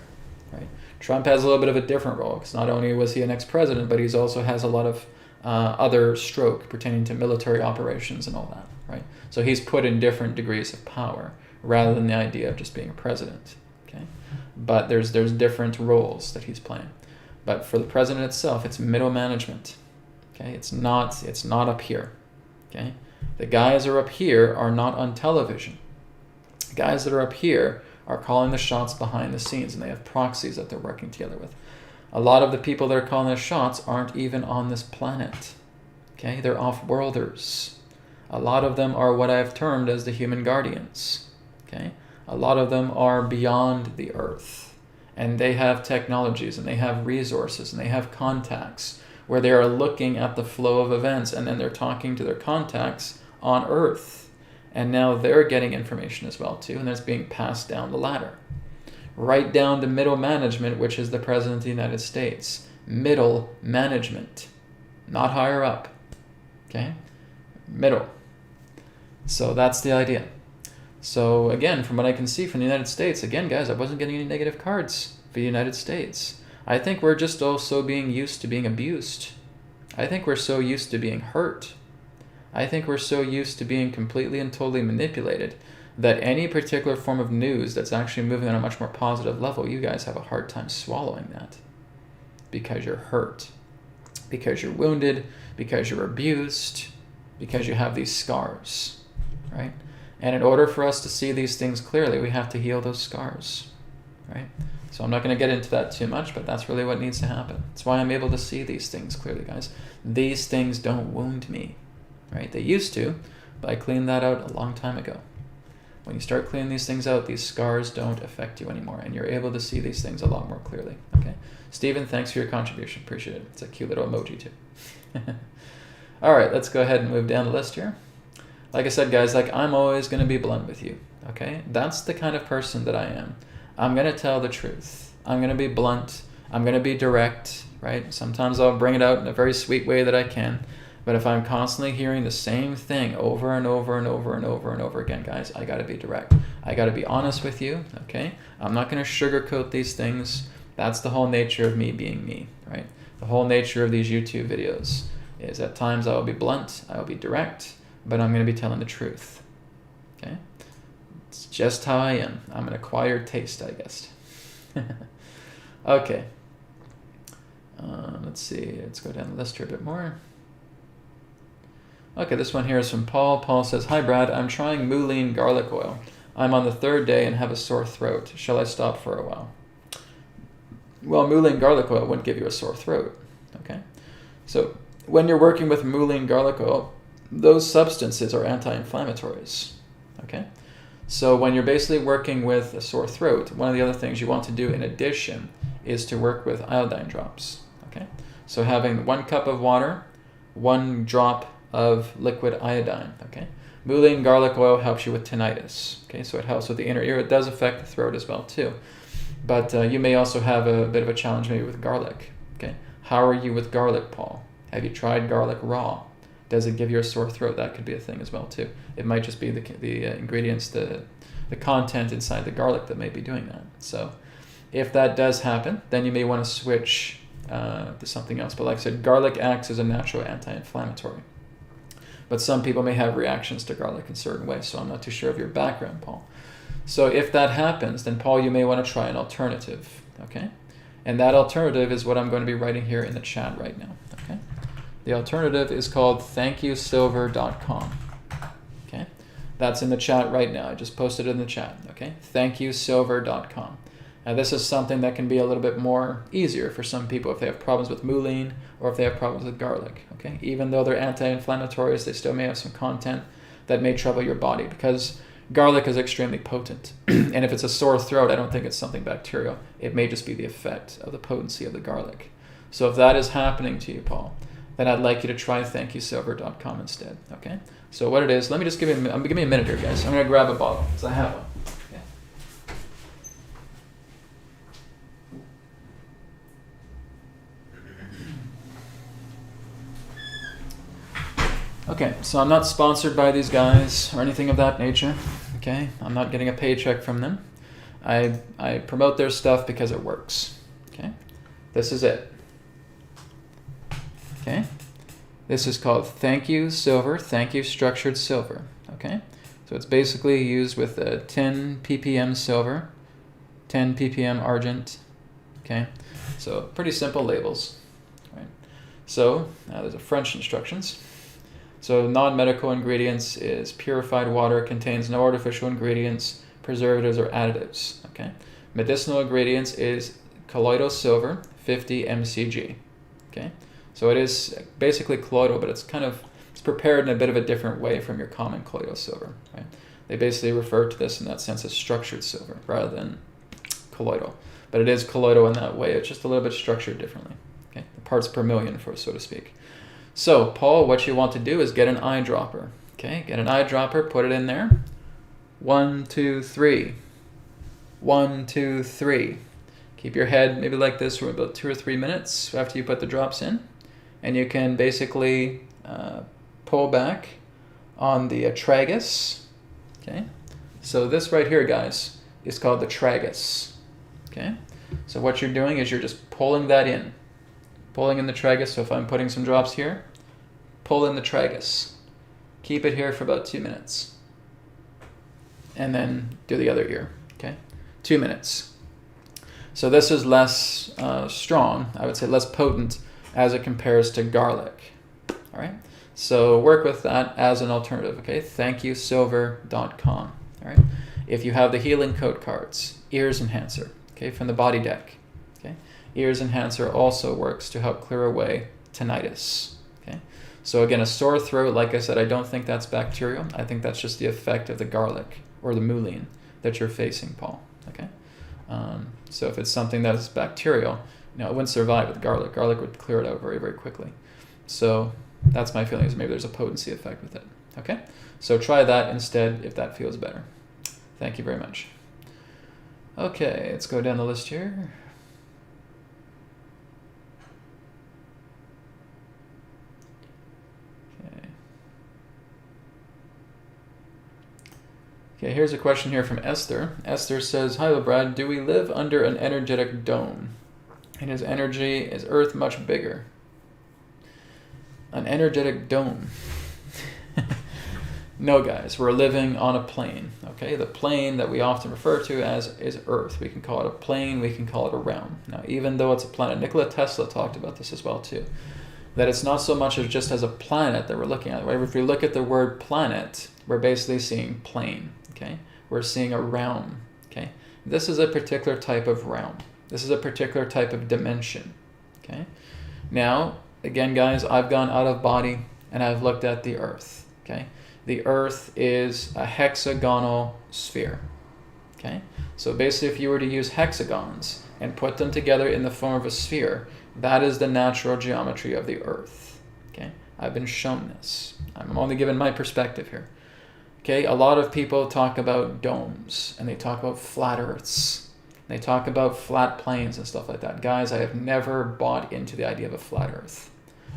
Right? Trump has a little bit of a different role, because not only was he an ex-president, but he also has a lot of other stroke pertaining to military operations and all that. Right? So he's put in different degrees of power rather than the idea of just being a president. Okay? But there's different roles that he's playing. But for the president itself, it's middle management. Okay? It's not up here. Okay? The guys that are up here are not on television. The guys that are up here are calling the shots behind the scenes, and they have proxies that they're working together with. A lot of the people that are calling the shots aren't even on this planet. Okay? They're off-worlders. A lot of them are what I've termed as the human guardians. Okay? A lot of them are beyond the earth, and they have technologies, and they have resources, and they have contacts where they are looking at the flow of events, and then they're talking to their contacts on earth. And now they're getting information as well too, and that's being passed down the ladder. Right down to middle management, which is the President of the United States. Middle management. Not higher up. Okay? Middle. So that's the idea. So again, from what I can see from the United States, again guys, I wasn't getting any negative cards for the United States. I think we're just also being used to being abused. I think we're so used to being hurt. I think we're so used to being completely and totally manipulated that any particular form of news that's actually moving on a much more positive level, you guys have a hard time swallowing that. Because you're hurt. Because you're wounded. Because you're abused. Because you have these scars. Right? And in order for us to see these things clearly, we have to heal those scars. Right? So I'm not going to get into that too much, but that's really what needs to happen. That's why I'm able to see these things clearly, guys. These things don't wound me. Right? They used to, but I cleaned that out a long time ago. When you start cleaning these things out, these scars don't affect you anymore, and you're able to see these things a lot more clearly. Okay? Stephen, thanks for your contribution. Appreciate it. It's a cute little emoji too. All right, let's go ahead and move down the list here. Like I said, guys, I'm always going to be blunt with you. Okay? That's the kind of person that I am. I'm going to tell the truth. I'm going to be blunt. I'm going to be direct. Right? Sometimes I'll bring it out in a very sweet way that I can. But if I'm constantly hearing the same thing over and over and over and over and over again, guys, I got to be direct. I got to be honest with you, okay? I'm not going to sugarcoat these things. That's the whole nature of me being me, right? The whole nature of these YouTube videos is at times I will be blunt, I will be direct, but I'm going to be telling the truth, okay? It's just how I am. I'm an acquired taste, I guess. Okay. Let's see. Let's go down the list here a bit more. Okay, this one here is from Paul. Paul says, "Hi Brad, I'm trying mullein garlic oil. I'm on the 3rd day and have a sore throat. Shall I stop for a while?" Well, mullein garlic oil wouldn't give you a sore throat. Okay? So when you're working with mullein garlic oil, those substances are anti-inflammatories. Okay? So when you're basically working with a sore throat, one of the other things you want to do in addition is to work with iodine drops. Okay? So having 1 cup of water, 1 drop of liquid iodine, okay? Mullein garlic oil helps you with tinnitus. Okay, so it helps with the inner ear. It does affect the throat as well too. But you may also have a bit of a challenge maybe with garlic. Okay, how are you with garlic, Paul? Have you tried garlic raw? Does it give you a sore throat? That could be a thing as well too. It might just be the ingredients, the content inside the garlic that may be doing that. So if that does happen, then you may want to switch to something else. But like I said, garlic acts as a natural anti-inflammatory. But some people may have reactions to garlic in certain ways, so I'm not too sure of your background, Paul. So if that happens, then Paul, you may want to try an alternative, okay? And that alternative is what I'm going to be writing here in the chat right now, okay? The alternative is called thankyousilver.com, okay? That's in the chat right now. I just posted it in the chat, okay? thankyousilver.com. Now this is something that can be a little bit more easier for some people if they have problems with mullein or if they have problems with garlic, okay? Even though they're anti-inflammatories, they still may have some content that may trouble your body because garlic is extremely potent. And if it's a sore throat, I don't think it's something bacterial. It may just be the effect of the potency of the garlic. So if that is happening to you, Paul, then I'd like you to try thankyousilver.com instead, okay? So what it is, let me just give me a minute here, guys. I'm going to grab a bottle because I have one. Okay, so I'm not sponsored by these guys or anything of that nature, okay? I'm not getting a paycheck from them. I promote their stuff because it works, okay? This is it, okay? This is called Thank You Silver, Thank You Structured Silver, okay? So it's basically used with 10 ppm silver, 10 ppm argent, okay? So pretty simple labels, right? So there's a French instructions. So non-medical ingredients is purified water, contains no artificial ingredients, preservatives, or additives. Okay. Medicinal ingredients is colloidal silver, 50 mcg. Okay. So it is basically colloidal, but it's prepared in a bit of a different way from your common colloidal silver. Right. They basically refer to this in that sense as structured silver rather than colloidal. But it is colloidal in that way. It's just a little bit structured differently. Okay. The parts per million, so to speak. So, Paul, what you want to do is get an eyedropper. Okay, get an eyedropper, put it in there. 1, 2, 3. 1, 2, 3. Keep your head maybe like this for about 2 or 3 minutes after you put the drops in. And you can basically pull back on the tragus. Okay, so this right here, guys, is called the tragus. Okay, so what you're doing is you're just pulling that in. Pulling in the tragus, so if I'm putting some drops here, pull in the tragus. Keep it here for about 2 minutes. And then do the other ear, okay? 2 minutes. So this is less strong, I would say less potent as it compares to garlic, all right? So work with that as an alternative, okay? Thankyousilver.com, all right? If you have the healing code cards, ears enhancer, okay, from the body deck, okay? Ears enhancer also works to help clear away tinnitus. Okay, so again, a sore throat, like I said, I don't think that's bacterial. I think that's just the effect of the garlic or the mullein that you're facing, Paul. Okay, so if it's something that is bacterial, it wouldn't survive with garlic. Garlic would clear it out very, very quickly. So that's my feeling is maybe there's a potency effect with it. Okay, so try that instead if that feels better. Thank you very much. Okay, let's go down the list here. Okay, here's a question here from Esther. Esther says, "Hi, Brad. Do we live under an energetic dome? And is Earth much bigger?" An energetic dome. No, guys, we're living on a plane. Okay, the plane that we often refer to as is Earth. We can call it a plane. We can call it a realm. Now, even though it's a planet, Nikola Tesla talked about this as well too. That it's not so much as just as a planet that we're looking at. Right? If we look at the word planet, we're basically seeing plane. Okay, we're seeing a realm. Okay, this is a particular type of realm. This is a particular type of dimension. Okay, now again, guys, I've gone out of body and I've looked at the Earth. Okay, the Earth is a hexagonal sphere. Okay, so basically, if you were to use hexagons and put them together in the form of a sphere, that is the natural geometry of the Earth. Okay, I've been shown this. I'm only giving my perspective here. Okay, a lot of people talk about domes, and they talk about flat earths. They talk about flat planes and stuff like that. Guys, I have never bought into the idea of a flat earth.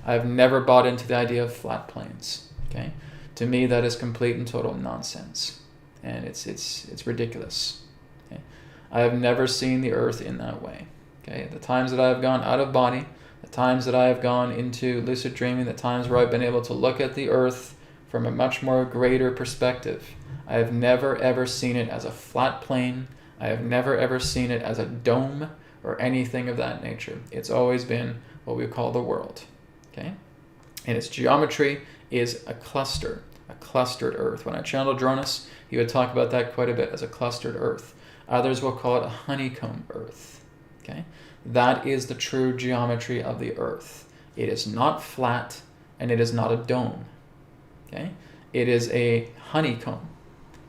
I have never bought into the idea of flat planes. Okay? To me, that is complete and total nonsense. And it's ridiculous. Okay? I have never seen the earth in that way. Okay? The times that I have gone out of body, the times that I have gone into lucid dreaming, the times where I've been able to look at the earth from a much more greater perspective, I have never ever seen it as a flat plane. I have never ever seen it as a dome or anything of that nature. It's always been what we call the world. Okay? And its geometry is a clustered earth. When I channeled Dronus, he would talk about that quite a bit as a clustered earth. Others will call it a honeycomb earth. Okay? That is the true geometry of the earth. It is not flat and it is not a dome. Okay? It is a honeycomb.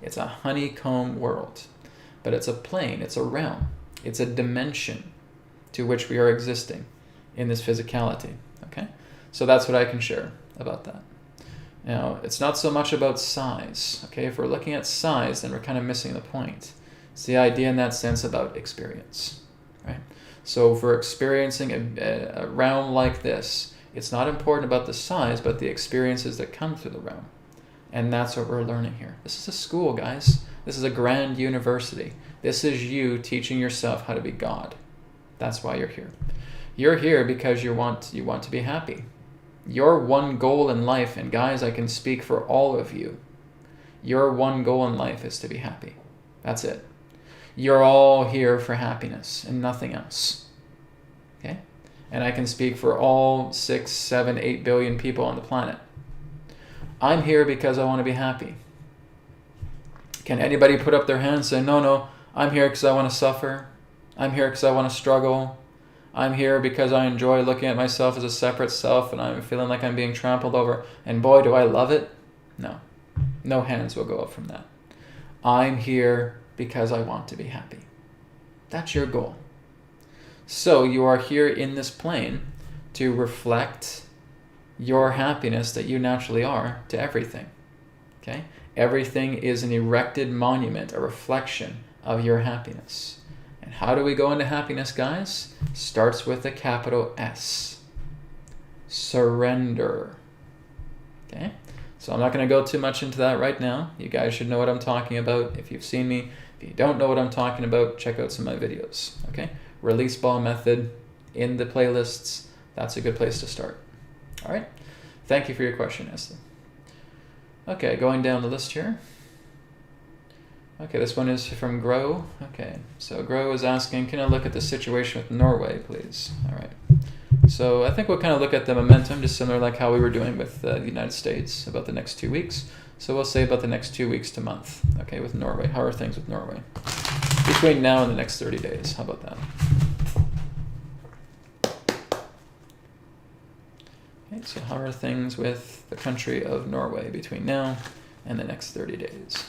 It's a honeycomb world. But it's a plane, it's a realm, it's a dimension to which we are existing in this physicality. Okay? So that's what I can share about that. Now, it's not so much about size. Okay? If we're looking at size, then we're kind of missing the point. It's the idea in that sense about experience. Right? So if we're experiencing a realm like this, it's not important about the size, but the experiences that come through the realm. And that's what we're learning here. This is a school, guys. This is a grand university. This is you teaching yourself how to be God. That's why you're here. You're here because you want to be happy. Your one goal in life, and guys, I can speak for all of you, your one goal in life is to be happy. That's it. You're all here for happiness and nothing else. Okay? And I can speak for all 6, 7, 8 billion people on the planet. I'm here because I want to be happy. Can anybody put up their hand and say, no, I'm here because I want to suffer. I'm here because I want to struggle. I'm here because I enjoy looking at myself as a separate self and I'm feeling like I'm being trampled over. And boy, do I love it. No. No hands will go up from that. I'm here because I want to be happy. That's your goal. So you are here in this plane to reflect your happiness that you naturally are to everything. Okay? Everything is an erected monument, a reflection of your happiness. And how do we go into happiness, guys? Starts with a capital S. Surrender. Okay? So I'm not going to go too much into that right now. You guys should know what I'm talking about. If you've seen me, if you don't know what I'm talking about, check out some of my videos. Okay? Release ball method in the playlists. That's a good place to start. All right? Thank you for your question, Esther. Okay, going down the list here. Okay, this one is from Grow. Okay, so Grow is asking, can I look at the situation with Norway, please? All right. So I think we'll kind of look at the momentum, just similar like how we were doing with the United States about the next 2 weeks. So we'll say about the next 2 weeks to month, okay, with Norway. How are things with Norway? Between now and the next 30 days. How about that? Okay, so how are things with the country of Norway between now and the next 30 days?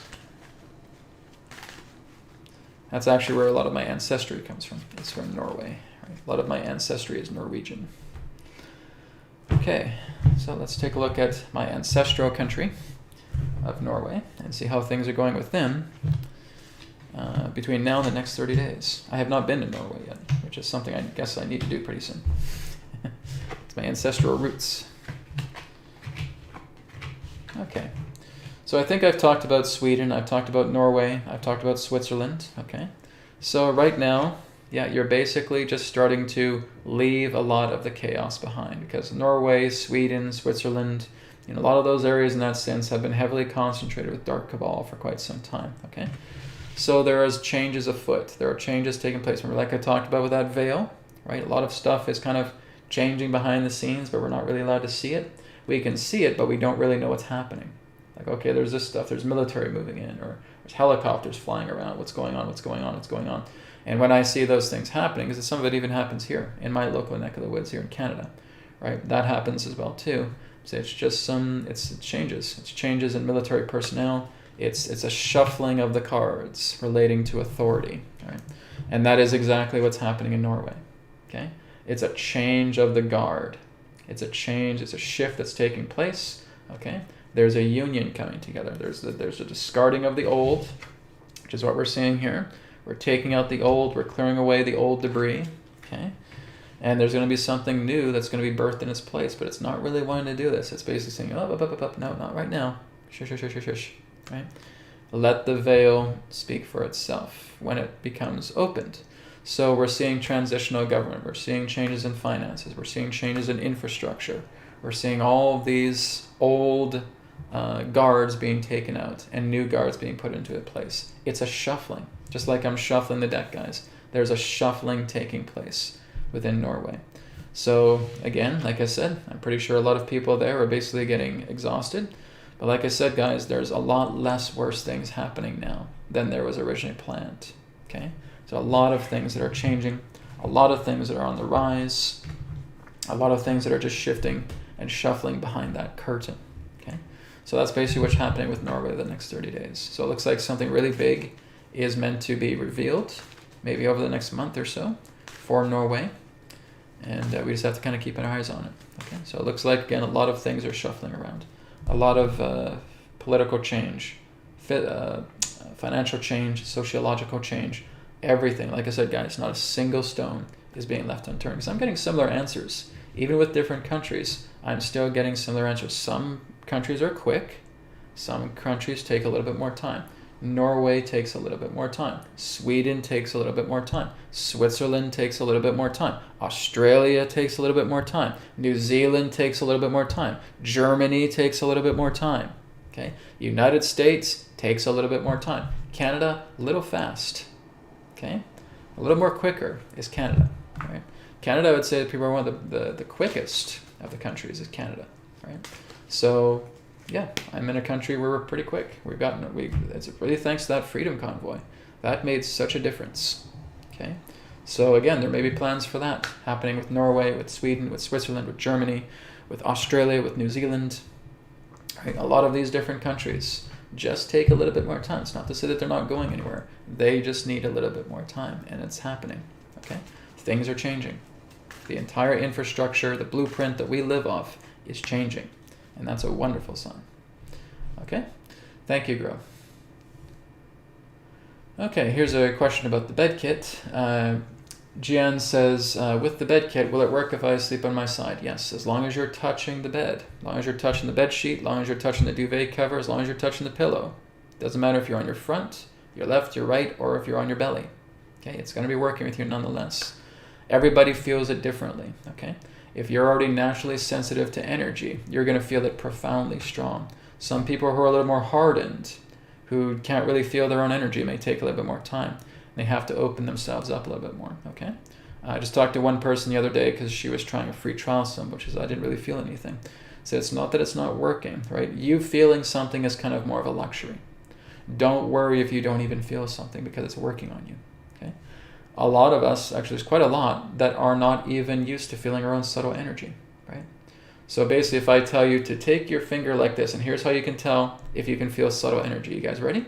That's actually where a lot of my ancestry comes from. It's from Norway. Right? A lot of my ancestry is Norwegian. Okay, so let's take a look at my ancestral country of Norway and see how things are going with them between now and the next 30 days. I have not been to Norway yet, which is something I guess I need to do pretty soon. It's my ancestral roots. Okay. So I think I've talked about Sweden, I've talked about Norway, I've talked about Switzerland, okay? So right now, yeah, you're basically just starting to leave a lot of the chaos behind because Norway, Sweden, Switzerland, a lot of those areas in that sense have been heavily concentrated with dark cabal for quite some time, okay? So there is changes afoot. There are changes taking place. Remember, like I talked about with that veil, right? A lot of stuff is kind of changing behind the scenes, but we're not really allowed to see it. We can see it, but we don't really know what's happening. Like, okay, there's this stuff, there's military moving in, or there's helicopters flying around, what's going on? And when I see those things happening, because some of it even happens here, in my local neck of the woods here in Canada, right? That happens as well too. So it's just it's changes. It's changes in military personnel. It's a shuffling of the cards relating to authority, right? And that is exactly what's happening in Norway, okay? It's a change of the guard. It's a change, it's a shift that's taking place, okay? there's a union coming together. There's a discarding of the old, which is what we're seeing here. We're taking out the old, we're clearing away the old debris, okay? And there's going to be something new that's going to be birthed in its place, but it's not really wanting to do this. It's basically saying, oh, up, no, not right now. Shush, shush, shush, shush, shush, right? Let the veil speak for itself when it becomes opened. So we're seeing transitional government. We're seeing changes in finances. We're seeing changes in infrastructure. We're seeing all of these old guards being taken out and new guards being put into place. It's a shuffling. Just like I'm shuffling the deck, guys. There's a shuffling taking place within Norway. So again, like I said, I'm pretty sure a lot of people there are basically getting exhausted. But like I said, guys, there's a lot less worse things happening now than there was originally planned. Okay? So a lot of things that are changing, a lot of things that are on the rise, a lot of things that are just shifting and shuffling behind that curtain. Okay? So that's basically what's happening with Norway the next 30 days. So it looks like something really big is meant to be revealed, maybe over the next month or so, for Norway. And we just have to kind of keep our eyes on it. Okay? So it looks like, again, a lot of things are shuffling around. A lot of political change, financial change, sociological change, everything. Like I said, guys, not a single stone is being left unturned. Because I'm getting similar answers. Even with different countries, I'm still getting similar answers. Some countries are quick. Some countries take a little bit more time. Norway takes a little bit more time. Sweden takes a little bit more time. Switzerland takes a little bit more time. Australia takes a little bit more time. New Zealand takes a little bit more time. Germany takes a little bit more time. Okay? United States takes a little bit more time. Canada, a little fast. Okay? A little more quicker is Canada. Right? Canada, I would say, people are one of the quickest of the countries is Canada. Right? So yeah, I'm in a country where we're pretty quick. It's really thanks to that freedom convoy. That made such a difference. Okay, so again, there may be plans for that happening with Norway, with Sweden, with Switzerland, with Germany, with Australia, with New Zealand. Right? A lot of these different countries just take a little bit more time. It's not to say that they're not going anywhere. They just need a little bit more time, and it's happening. Okay, things are changing. The entire infrastructure, the blueprint that we live off, is changing. And that's a wonderful sign. Okay? Thank you, Grow. Okay, here's a question about the bed kit. Jian says, with the bed kit, will it work if I sleep on my side? Yes, as long as you're touching the bed. As long as you're touching the bed sheet, as long as you're touching the duvet cover, as long as you're touching the pillow. Doesn't matter if you're on your front, your left, your right, or if you're on your belly. Okay, it's going to be working with you nonetheless. Everybody feels it differently. Okay? If you're already naturally sensitive to energy, you're going to feel it profoundly strong. Some people who are a little more hardened, who can't really feel their own energy, may take a little bit more time. They have to open themselves up a little bit more, okay? I just talked to one person the other day because she was trying a free trial some, which is I didn't really feel anything. So it's not that it's not working, right? You feeling something is kind of more of a luxury. Don't worry if you don't even feel something because it's working on you, okay? A lot of us, actually there's quite a lot, that are not even used to feeling our own subtle energy, right? So basically if I tell you to take your finger like this, and here's how you can tell if you can feel subtle energy. You guys ready?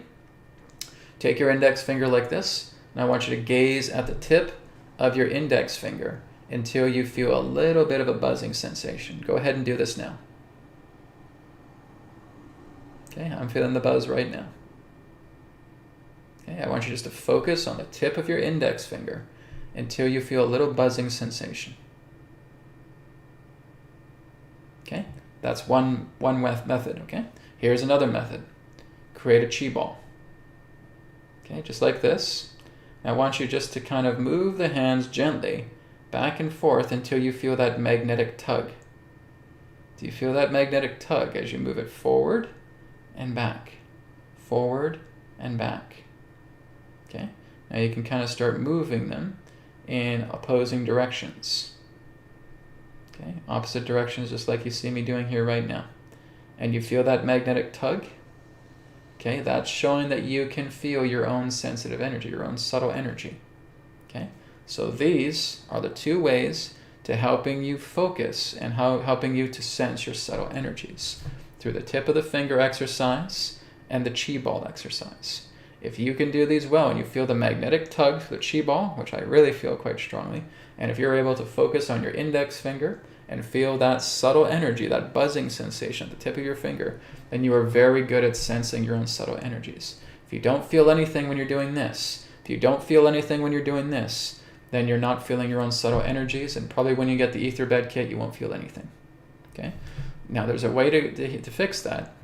Take your index finger like this, and I want you to gaze at the tip of your index finger until you feel a little bit of a buzzing sensation. Go ahead and do this now. Okay, I'm feeling the buzz right now. Okay, I want you just to focus on the tip of your index finger until you feel a little buzzing sensation. Okay, that's one method, okay? Here's another method. Create a chi ball. Okay, just like this. I want you just to kind of move the hands gently back and forth until you feel that magnetic tug. Do you feel that magnetic tug as you move it forward and back? Forward and back. Okay, now you can kind of start moving them in opposing directions. Okay, opposite directions just like you see me doing here right now. And you feel that magnetic tug? Okay, that's showing that you can feel your own sensitive energy, your own subtle energy. Okay, so these are the two ways to helping you focus and helping you to sense your subtle energies through the tip of the finger exercise and the chi ball exercise. If you can do these well and you feel the magnetic tug for the chi ball, which I really feel quite strongly, and if you're able to focus on your index finger and feel that subtle energy, that buzzing sensation at the tip of your finger, then you are very good at sensing your own subtle energies. If you don't feel anything when you're doing this, if you don't feel anything when you're doing this, then you're not feeling your own subtle energies, and probably when you get the Aether bed kit, you won't feel anything. Okay? Now there's a way to fix that.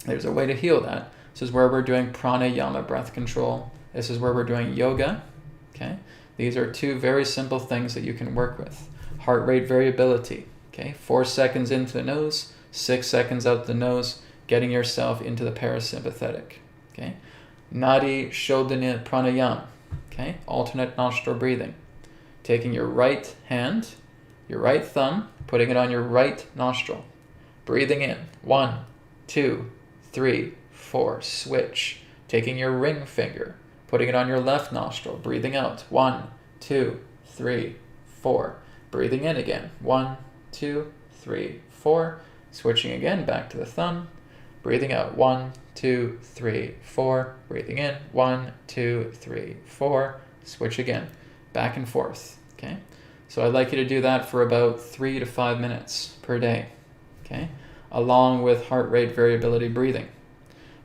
There's a way to heal that. This is where we're doing pranayama, breath control. This is where we're doing yoga. Okay? These are two very simple things that you can work with. Heart rate variability. Okay? 4 seconds into the nose, 6 seconds out the nose, getting yourself into the parasympathetic. Okay? Nadi Shodhana pranayama. Okay? Alternate nostril breathing. Taking your right hand, your right thumb, putting it on your right nostril. Breathing in. 1, 2, 3, 4. Switch. Taking your ring finger, putting it on your left nostril. Breathing out. 1, 2, 3, 4. Breathing in again. 1, 2, 3, 4. Switching again back to the thumb. Breathing out. 1, 2, 3, 4. Breathing in. 1, 2, 3, 4. Switch again. Back and forth. Okay? So I'd like you to do that for about 3 to 5 minutes per day. Okay? Along with heart rate variability breathing.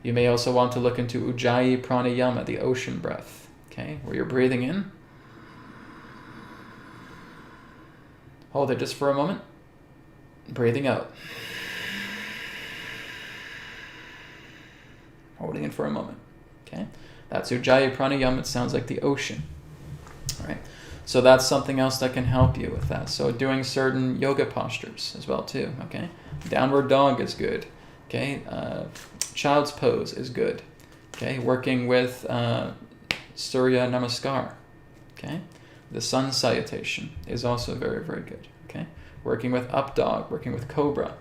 You may also want to look into Ujjayi Pranayama, the ocean breath. Okay? Where you're breathing in. Hold it just for a moment. Breathing out. Holding in for a moment. Okay? That's Ujjayi Pranayama. It sounds like the ocean. All right? So that's something else that can help you with that. So doing certain yoga postures as well too. Okay? Downward dog is good. Okay? Child's pose is good. Okay? Working with Surya Namaskar. Okay? The sun salutation is also very, very good. Okay? Working with up dog, working with cobra.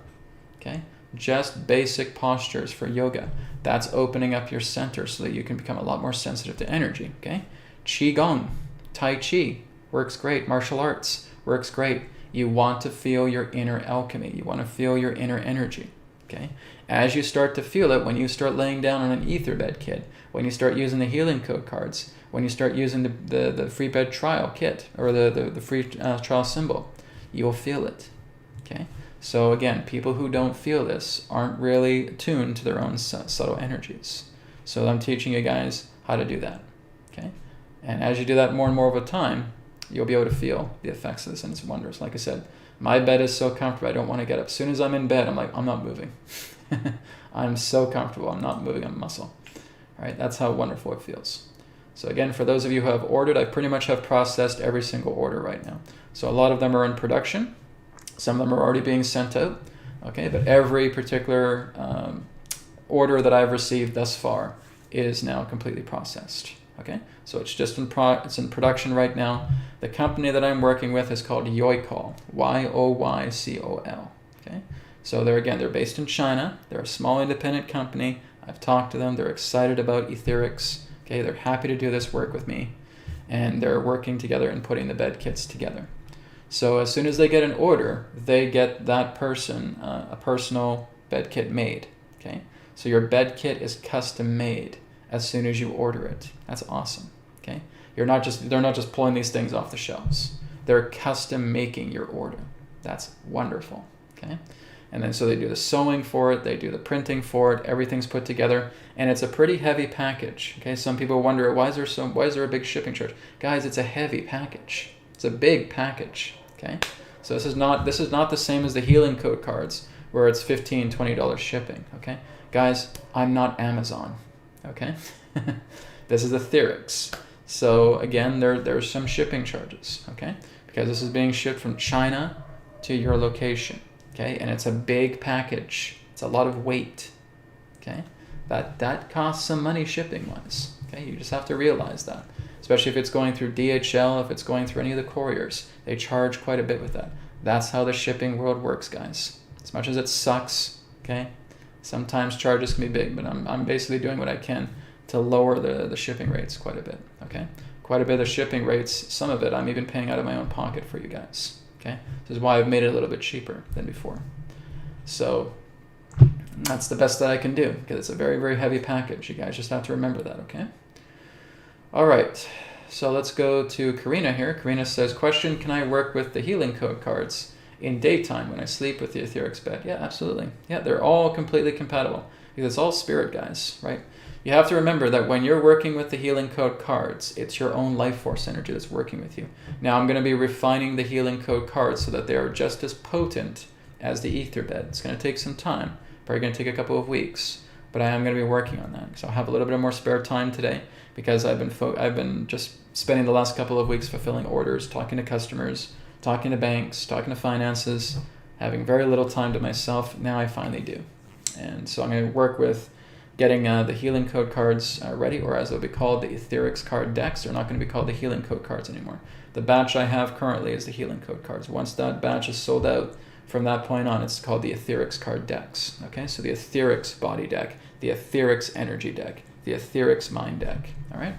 Okay? Just basic postures for yoga. That's opening up your center so that you can become a lot more sensitive to energy. Okay? Qigong, Tai Chi works great. Martial arts works great. You want to feel your inner alchemy. You want to feel your inner energy. Okay? As you start to feel it, when you start laying down on an Aether bed kit, when you start using the healing code cards, when you start using the free bed trial kit or the free trial symbol, you'll feel it. Okay? So again, people who don't feel this aren't really attuned to their own subtle energies. So I'm teaching you guys how to do that. Okay? And as you do that more and more over time, you'll be able to feel the effects of this, and it's wondrous. Like I said, my bed is so comfortable, I don't want to get up. As soon as I'm in bed, I'm like, I'm not moving. I'm so comfortable, I'm not moving a muscle. All right? That's how wonderful it feels. So again, for those of you who have ordered, I pretty much have processed every single order right now. So a lot of them are in production. Some of them are already being sent out. Okay, but every particular order that I've received thus far is now completely processed. Okay, so it's just it's in production right now. The company that I'm working with is called Yoycol, Yoycol. Okay, so they're based in China. They're a small independent company. I've talked to them. They're excited about AetherX. Okay, they're happy to do this work with me, and they're working together and putting the bed kits together. So as soon as they get an order, they get that person a personal bed kit made. Okay, so your bed kit is custom made as soon as you order it. That's awesome. Okay, they're not just pulling these things off the shelves. They're custom making your order. That's wonderful. Okay, and then so they do the sewing for it, they do the printing for it. Everything's put together, and it's a pretty heavy package. Okay, some people wonder why is there a big shipping charge? Guys, it's a heavy package. It's a big package. Okay, so this is not the same as the healing code cards where it's $15, $20 shipping. Okay, guys, I'm not Amazon. Okay, this is AetherX. So again, there's some shipping charges. Okay, because this is being shipped from China to your location. Okay, and it's a big package. It's a lot of weight. Okay, that costs some money shipping wise. Okay, you just have to realize that. Especially if it's going through DHL, if it's going through any of the couriers. They charge quite a bit with that. That's how the shipping world works, guys. As much as it sucks, okay? Sometimes charges can be big, but I'm basically doing what I can to lower the shipping rates quite a bit, okay? Quite a bit of the shipping rates, some of it I'm even paying out of my own pocket for you guys, okay? This is why I've made it a little bit cheaper than before. So that's the best that I can do because it's a very, very heavy package. You guys just have to remember that, okay? All right, so let's go to Karina here. Karina says, question, can I work with the healing code cards in daytime when I sleep with the AetherX bed. Yeah, absolutely. Yeah, they're all completely compatible because it's all spirit, guys, right? You have to remember that when you're working with the healing code cards, it's your own life force energy that's working with you. Now I'm going to be refining the healing code cards so that they are just as potent as the ether bed. It's going to take some time, probably going to take a couple of weeks, but I am going to be working on that. So I'll have a little bit more spare time today because I've been just spending the last couple of weeks fulfilling orders, talking to customers, talking to banks, talking to finances, having very little time to myself. Now I finally do. And so I'm going to work with getting the healing code cards ready, or as they'll be called, the AetherX card decks. They're not going to be called the healing code cards anymore. The batch I have currently is the healing code cards. Once that batch is sold out, from that point on, it's called the AetherX card decks. Okay, so the AetherX body deck, the AetherX energy deck, the AetherX mind deck. All right,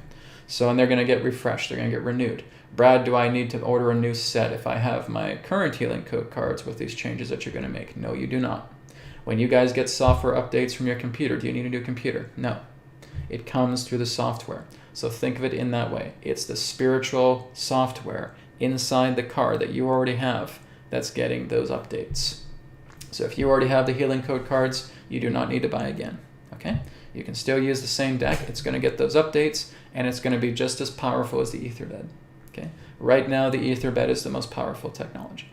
so and they're going to get refreshed. They're going to get renewed. Brad, do I need to order a new set if I have my current healing code cards with these changes that you're going to make? No, you do not. When you guys get software updates from your computer, do you need a new computer? No. It comes through the software. So think of it in that way. It's the spiritual software inside the card that you already have that's getting those updates. So if you already have the healing code cards, you do not need to buy again. Okay? You can still use the same deck. It's going to get those updates, and it's going to be just as powerful as the ether bed. Okay? Right now, the ether bed is the most powerful technology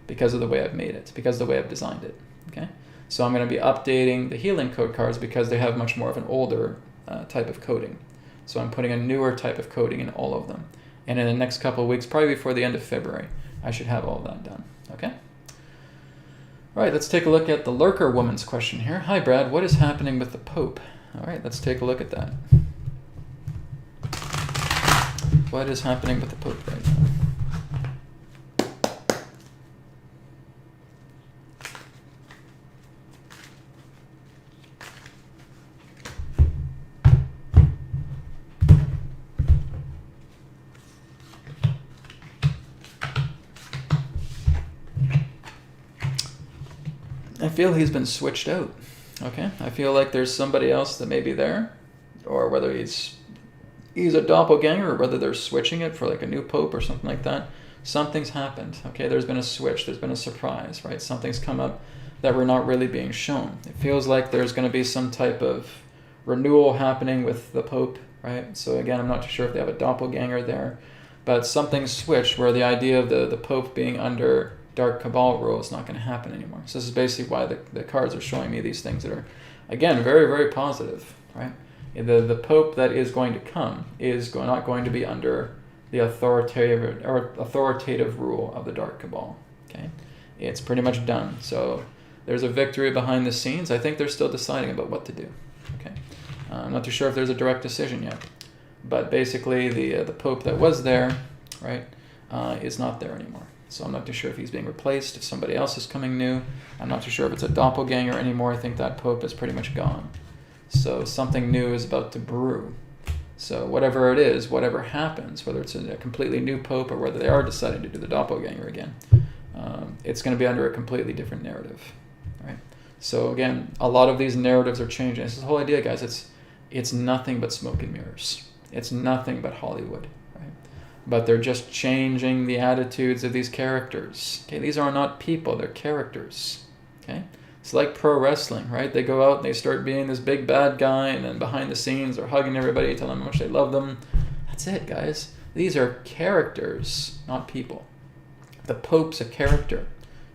because of the way I've made it, because of the way I've designed it. Okay? So I'm going to be updating the healing code cards because they have much more of an older type of coding. So I'm putting a newer type of coding in all of them. And in the next couple of weeks, probably before the end of February, I should have all that done. Okay? All right, let's take a look at the Lurker Woman's question here. Hi, Brad. What is happening with the Pope? All right, let's take a look at that. What is happening with the Pope right now? I feel he's been switched out. Okay, I feel like there's somebody else that may be there, or whether he's a doppelganger, or whether they're switching it for like a new pope or something like that. Something's happened. Okay, there's been a switch. There's been a surprise, right? Something's come up that we're not really being shown. It feels like there's going to be some type of renewal happening with the pope, right? So again, I'm not too sure if they have a doppelganger there, but something's switched where the idea of the pope being under dark cabal rule is not going to happen anymore. So this is basically why the cards are showing me these things that are, again, very, very positive, right? The pope that is going to come is not going to be under the authoritative rule of the dark cabal. Okay, it's pretty much done. So there's a victory behind the scenes. I think they're still deciding about what to do. Okay, I'm not too sure if there's a direct decision yet, but basically the pope that was there, right, is not there anymore. So I'm not too sure if he's being replaced, if somebody else is coming new. I'm not too sure if it's a doppelganger anymore. I think that pope is pretty much gone. So something new is about to brew. So whatever it is, whatever happens, whether it's a completely new pope or whether they are deciding to do the doppelganger again, it's going to be under a completely different narrative, right? So again, a lot of these narratives are changing. This is the whole idea, guys. It's nothing but smoke and mirrors. It's nothing but Hollywood, right? But they're just changing the attitudes of these characters. Okay, these are not people, they're characters. Okay? It's like pro wrestling, right? They go out and they start being this big bad guy, and then behind the scenes they're hugging everybody, telling them how much they love them. That's it, guys. These are characters, not people. The Pope's a character.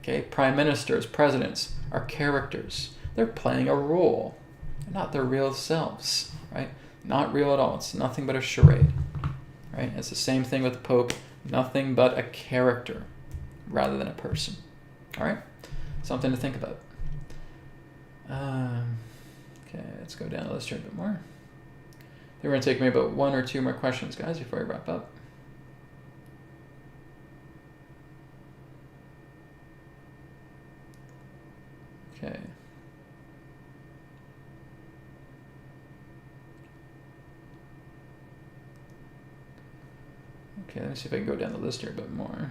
Okay? Prime ministers, presidents are characters. They're playing a role. They're not their real selves, right? Not real at all. It's nothing but a charade. Right? It's the same thing with the Pope. Nothing but a character rather than a person. All right? Something to think about. Okay, let's go down the list here a bit more. They're going to take me about one or two more questions, guys, before I wrap up. Okay. Okay, let me see if I can go down the list here a bit more.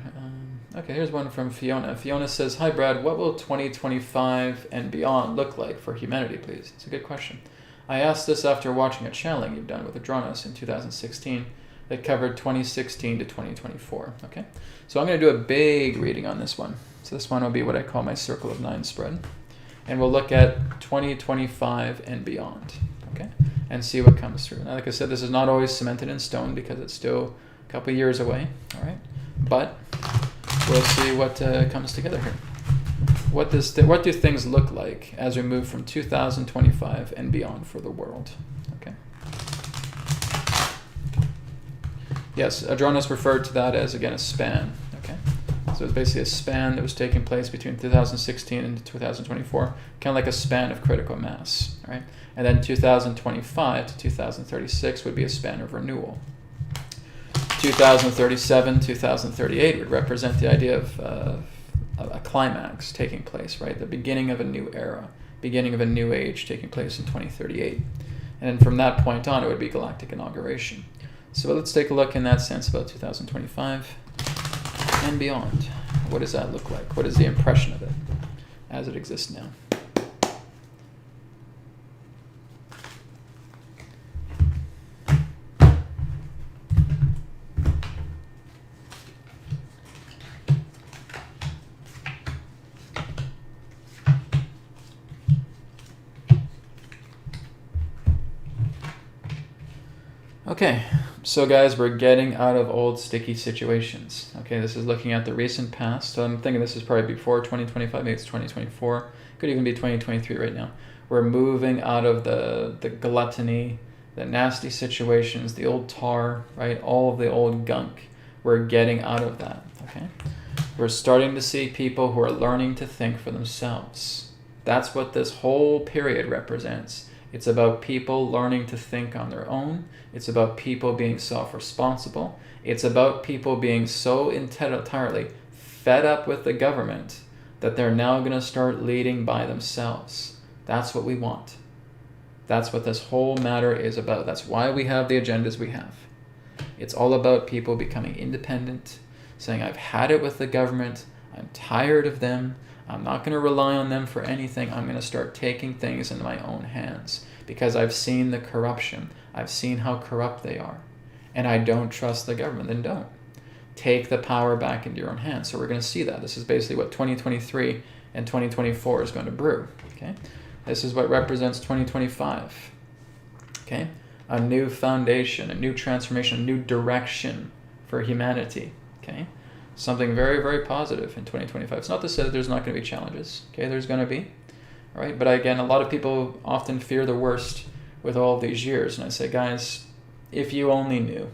Okay, here's one from Fiona. Fiona says, hi, Brad. What will 2025 and beyond look like for humanity, please? It's a good question. I asked this after watching a channeling you've done with Adronis in 2016 that covered 2016 to 2024. Okay, so I'm going to do a big reading on this one. So this one will be what I call my circle of 9 spread. And we'll look at 2025 and beyond, okay? And see what comes through. Now, like I said, this is not always cemented in stone because it's still a couple years away, all right? But we'll see what comes together here. What do things look like as we move from 2025 and beyond for the world, okay? Yes, Adronis referred to that as, again, a span, okay? So it's basically a span that was taking place between 2016 and 2024, kind of like a span of critical mass, right? And then 2025 to 2036 would be a span of renewal. 2037, 2038 would represent the idea of a climax taking place, right? The beginning of a new era, beginning of a new age taking place in 2038. And then from that point on, it would be galactic inauguration. So let's take a look in that sense about 2025 and beyond. What does that look like? What is the impression of it as it exists now? Okay, so guys, we're getting out of old sticky situations. Okay, this is looking at the recent past. So I'm thinking this is probably before 2025, maybe it's 2024. Could even be 2023 right now. We're moving out of the gluttony, the nasty situations, the old tar, right? All of the old gunk. We're getting out of that, okay? We're starting to see people who are learning to think for themselves. That's what this whole period represents. It's about people learning to think on their own. It's about people being self-responsible. It's about people being so entirely fed up with the government that they're now going to start leading by themselves. That's what we want. That's what this whole matter is about. That's why we have the agendas we have. It's all about people becoming independent, saying, I've had it with the government. I'm tired of them. I'm not going to rely on them for anything. I'm going to start taking things into my own hands because I've seen the corruption. I've seen how corrupt they are. And I don't trust the government. Then don't. Take the power back into your own hands. So we're going to see that. This is basically what 2023 and 2024 is going to brew. Okay? This is what represents 2025. Okay? A new foundation, a new transformation, a new direction for humanity. Okay? Something very, very positive in 2025. It's not to say that there's not going to be challenges. Okay, there's going to be. All right, but again, a lot of people often fear the worst with all of these years. And I say, guys, if you only knew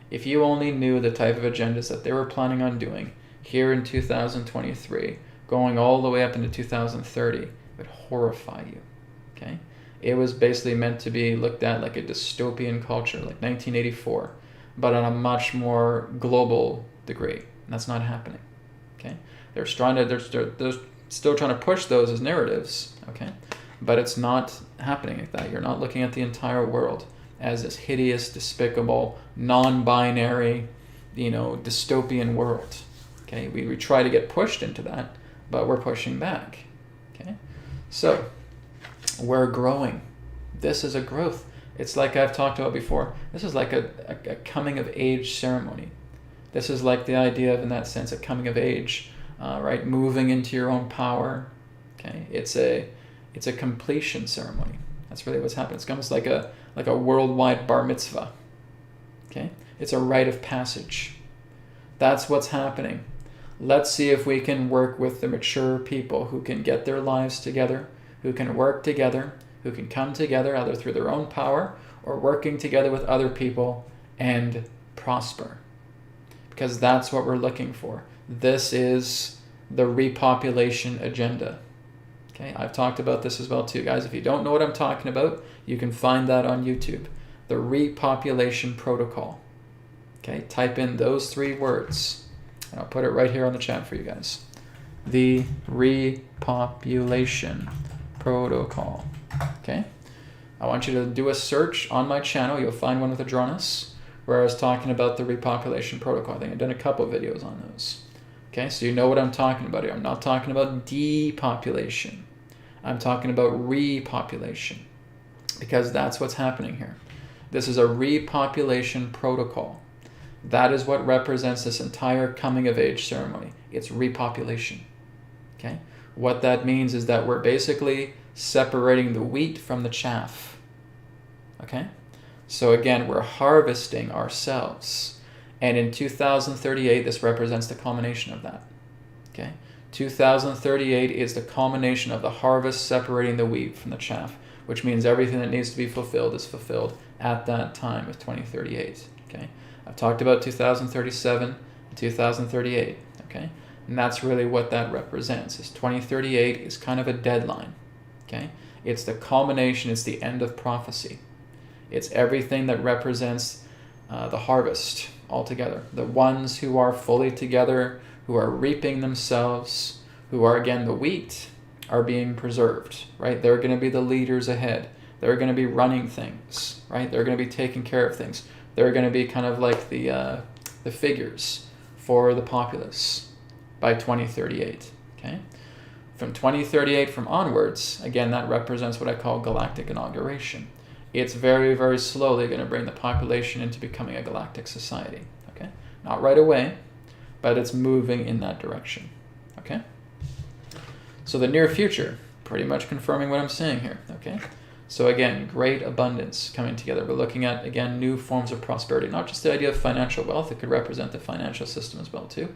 the type of agendas that they were planning on doing here in 2023, going all the way up into 2030, it would horrify you. Okay, it was basically meant to be looked at like a dystopian culture, like 1984, but on a much more global degree. And that's not happening. Okay, they're still trying to push those as narratives. Okay, but it's not happening like that. You're not looking at the entire world as this hideous, despicable, non-binary, dystopian world. Okay, we try to get pushed into that, but we're pushing back. Okay, so we're growing. This is a growth. It's like I've talked about before. This is like a coming of age ceremony. This is like the idea of, in that sense, a coming of age, right? Moving into your own power. Okay, it's a completion ceremony. That's really what's happening. It's almost like a worldwide bar mitzvah. Okay, it's a rite of passage. That's what's happening. Let's see if we can work with the mature people who can get their lives together, who can work together, who can come together either through their own power or working together with other people and prosper. Because that's what we're looking for. This is the repopulation agenda. Okay, I've talked about this as well too, guys. If you don't know what I'm talking about, you can find that on YouTube. The repopulation protocol. Okay, type in those 3 words, and I'll put it right here on the chat for you guys. The repopulation protocol. Okay, I want you to do a search on my channel. You'll find one with Adronis, where I was talking about the repopulation protocol. I think I've done a couple of videos on those. Okay, so you know what I'm talking about here. I'm not talking about depopulation. I'm talking about repopulation, because that's what's happening here. This is a repopulation protocol. That is what represents this entire coming of age ceremony. It's repopulation. Okay? What that means is that we're basically separating the wheat from the chaff. Okay? So again, we're harvesting ourselves. And in 2038, this represents the culmination of that. Okay? 2038 is the culmination of the harvest separating the wheat from the chaff, which means everything that needs to be fulfilled is fulfilled at that time of 2038. Okay? I've talked about 2037 and 2038. Okay? And that's really what that represents. Is 2038 is kind of a deadline. Okay? It's the culmination, it's the end of prophecy. It's everything that represents the harvest altogether. The ones who are fully together, who are reaping themselves, who are, again, the wheat, are being preserved, right? They're going to be the leaders ahead. They're going to be running things, right? They're going to be taking care of things. They're going to be kind of like the figures for the populace by 2038, okay? From 2038 from onwards, again, that represents what I call galactic inauguration. It's very, very slowly going to bring the population into becoming a galactic society, okay? Not right away, but it's moving in that direction, okay? So the near future, pretty much confirming what I'm saying here, okay? So again, great abundance coming together. We're looking at, again, new forms of prosperity, not just the idea of financial wealth. It could represent the financial system as well, too.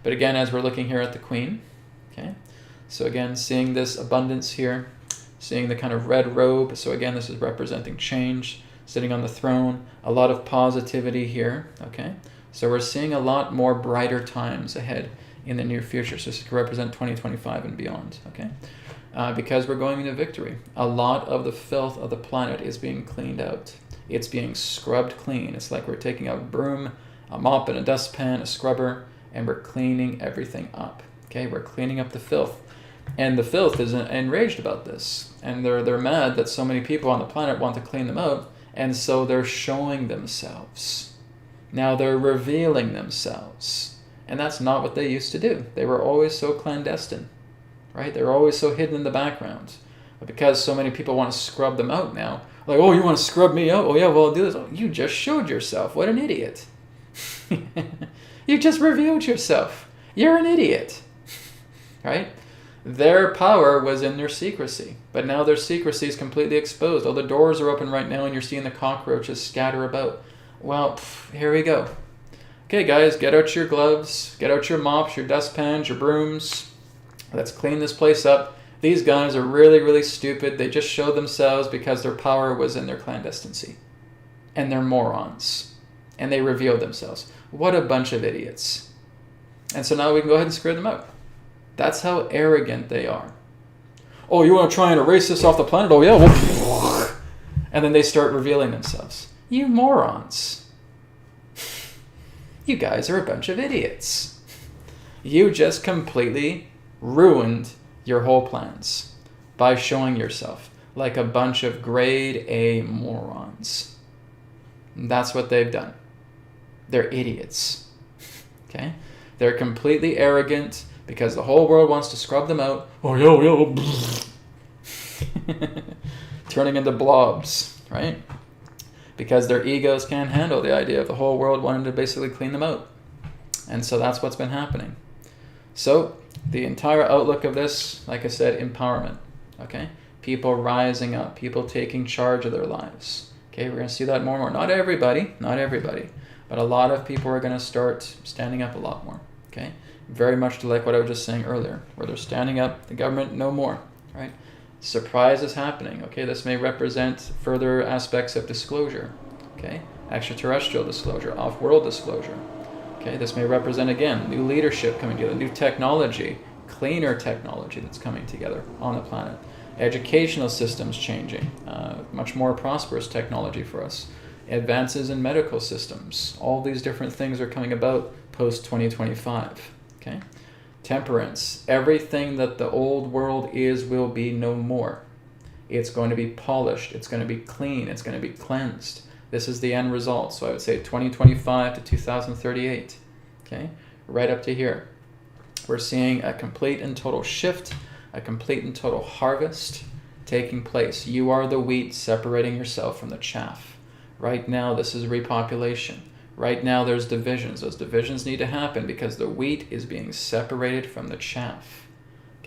But again, as we're looking here at the Queen, okay? So again, seeing this abundance here, seeing the kind of red robe. So again, this is representing change, sitting on the throne, a lot of positivity here, okay? So we're seeing a lot more brighter times ahead in the near future. So this could represent 2025 and beyond, okay? Because we're going into victory. A lot of the filth of the planet is being cleaned out. It's being scrubbed clean. It's like we're taking a broom, a mop, and a dustpan, a scrubber, and we're cleaning everything up, okay? We're cleaning up the filth. And the filth is enraged about this. And they're mad that so many people on the planet want to clean them out, and so they're showing themselves. Now they're revealing themselves. And that's not what they used to do. They were always so clandestine, right? They were always so hidden in the background. But because so many people want to scrub them out now, like, oh, you want to scrub me out? Oh, yeah, well, I'll do this. Oh, you just showed yourself. What an idiot. You just revealed yourself. You're an idiot, right? Their power was in their secrecy, but now their secrecy is completely exposed. All the doors are open right now, and you're seeing the cockroaches scatter about. Well, here we go. Okay, guys, get out your gloves, get out your mops, your dustpans, your brooms. Let's clean this place up. These guys are really, really stupid. They just showed themselves because their power was in their clandestinity. And they're morons. And they revealed themselves. What a bunch of idiots. And so now we can go ahead and screw them out. That's how arrogant they are. Oh, you want to try and erase this off the planet? Oh, yeah. Well, and then they start revealing themselves. You morons. You guys are a bunch of idiots. You just completely ruined your whole plans by showing yourself like a bunch of grade A morons. And that's what they've done. They're idiots. Okay? They're completely arrogant because the whole world wants to scrub them out. Oh, yo. Turning into blobs, right? Because their egos can't handle the idea of the whole world wanting to basically clean them out. And so that's what's been happening. So the entire outlook of this, like I said, empowerment, okay? People rising up, people taking charge of their lives. Okay, we're going to see that more and more. Not everybody, but a lot of people are going to start standing up a lot more, okay? Very much like what I was just saying earlier, where they're standing up, the government no more, right? Surprise is happening, okay? This may represent further aspects of disclosure, okay? Extraterrestrial disclosure, off-world disclosure, okay? This may represent, again, new leadership coming together, new technology, cleaner technology that's coming together on the planet. Educational systems changing, much more prosperous technology for us. Advances in medical systems, all these different things are coming about post-2025, okay? Temperance, everything that the old world is will be no more. It's going to be polished, it's going to be clean, it's going to be cleansed. This is the end result. So I would say 2025 to 2038, okay? Right up to here. We're seeing a complete and total shift, a complete and total harvest taking place. You are the wheat separating yourself from the chaff. Right now, this is repopulation. Right now, there's divisions. Those divisions need to happen because the wheat is being separated from the chaff.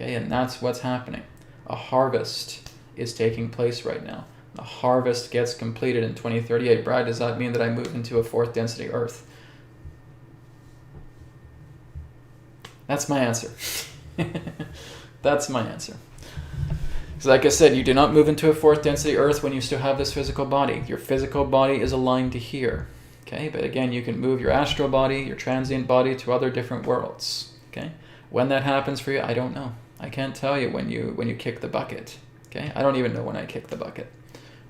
Okay, and that's what's happening. A harvest is taking place right now. The harvest gets completed in 2038. Brad, does that mean that I move into a 4th density Earth? That's my answer. That's my answer. Because like I said, you do not move into a 4th density Earth when you still have this physical body. Your physical body is aligned to here. Okay, but again, you can move your astral body, your transient body to other different worlds. Okay, when that happens for you, I don't know. I can't tell you when you kick the bucket. Okay, I don't even know when I kick the bucket.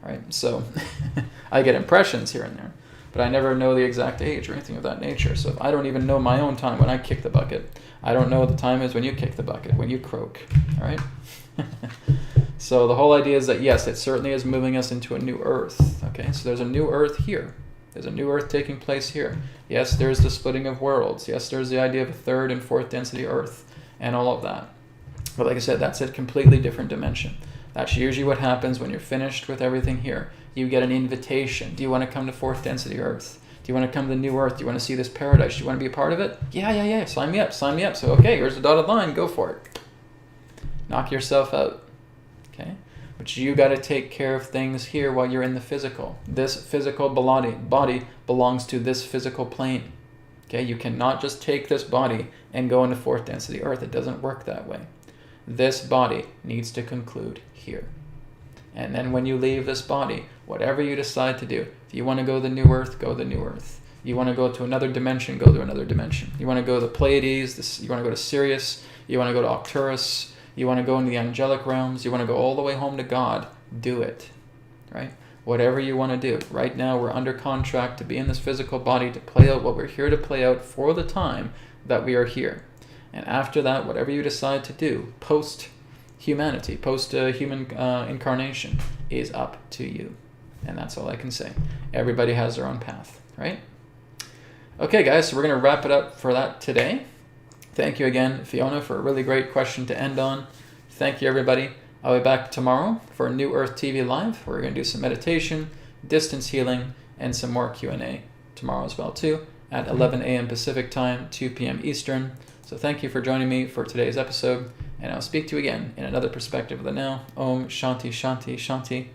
All right, so I get impressions here and there, but I never know the exact age or anything of that nature. So if I don't even know my own time when I kick the bucket, I don't know what the time is when you kick the bucket, when you croak. All right. So the whole idea is that yes, it certainly is moving us into a new Earth. Okay, so there's a new Earth here. There's a new Earth taking place here. Yes, there's the splitting of worlds. Yes, there's the idea of a 3rd and 4th density Earth and all of that. But like I said, that's a completely different dimension. That's usually what happens when you're finished with everything here. You get an invitation. Do you want to come to 4th density Earth? Do you want to come to the new Earth? Do you want to see this paradise? Do you want to be a part of it? Yeah. Sign me up. So, okay, here's the dotted line. Go for it. Knock yourself out. Okay? But you got to take care of things here while you're in the physical. This physical body belongs to this physical plane. Okay? You cannot just take this body and go into 4th density Earth. It doesn't work that way. This body needs to conclude here. And then when you leave this body, whatever you decide to do, if you want to go to the new Earth, go to the new Earth. You want to go to another dimension, go to another dimension. You want to go to the Pleiades, you want to go to Sirius, you want to go to Arcturus, you want to go into the angelic realms, you want to go all the way home to God, do it. Right? Whatever you want to do. Right now we're under contract to be in this physical body to play out what we're here to play out for the time that we are here. And after that, whatever you decide to do, post-humanity, post-human incarnation, is up to you. And that's all I can say. Everybody has their own path, right? Okay, guys, so we're going to wrap it up for that today. Thank you again, Fiona, for a really great question to end on. Thank you, everybody. I'll be back tomorrow for a New Earth TV Live, where we're going to do some meditation, distance healing, and some more Q&A tomorrow as well, too, at 11 a.m. Pacific Time, 2 p.m. Eastern. So thank you for joining me for today's episode, and I'll speak to you again in another perspective of the now. Om Shanti Shanti Shanti.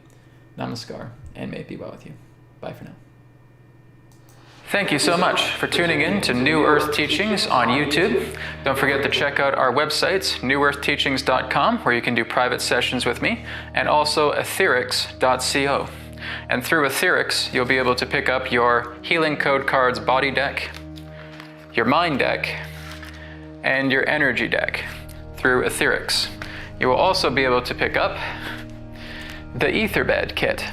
Namaskar, and may it be well with you. Bye for now. Thank you so much for tuning in to New Earth Teachings on YouTube. Don't forget to check out our websites, newearthteachings.com, where you can do private sessions with me, and also AetherX.co. And through AetherX, you'll be able to pick up your Healing Code Cards body deck, your mind deck, and your energy deck through AetherX. You will also be able to pick up the Ether Bed kit.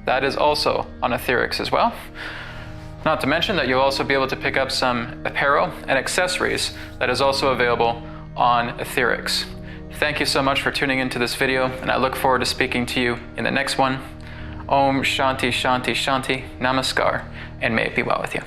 That is also on AetherX as well. Not to mention that you'll also be able to pick up some apparel and accessories that is also available on AetherX. Thank you so much for tuning into this video, and I look forward to speaking to you in the next one. Om Shanti Shanti Shanti. Namaskar, and may it be well with you.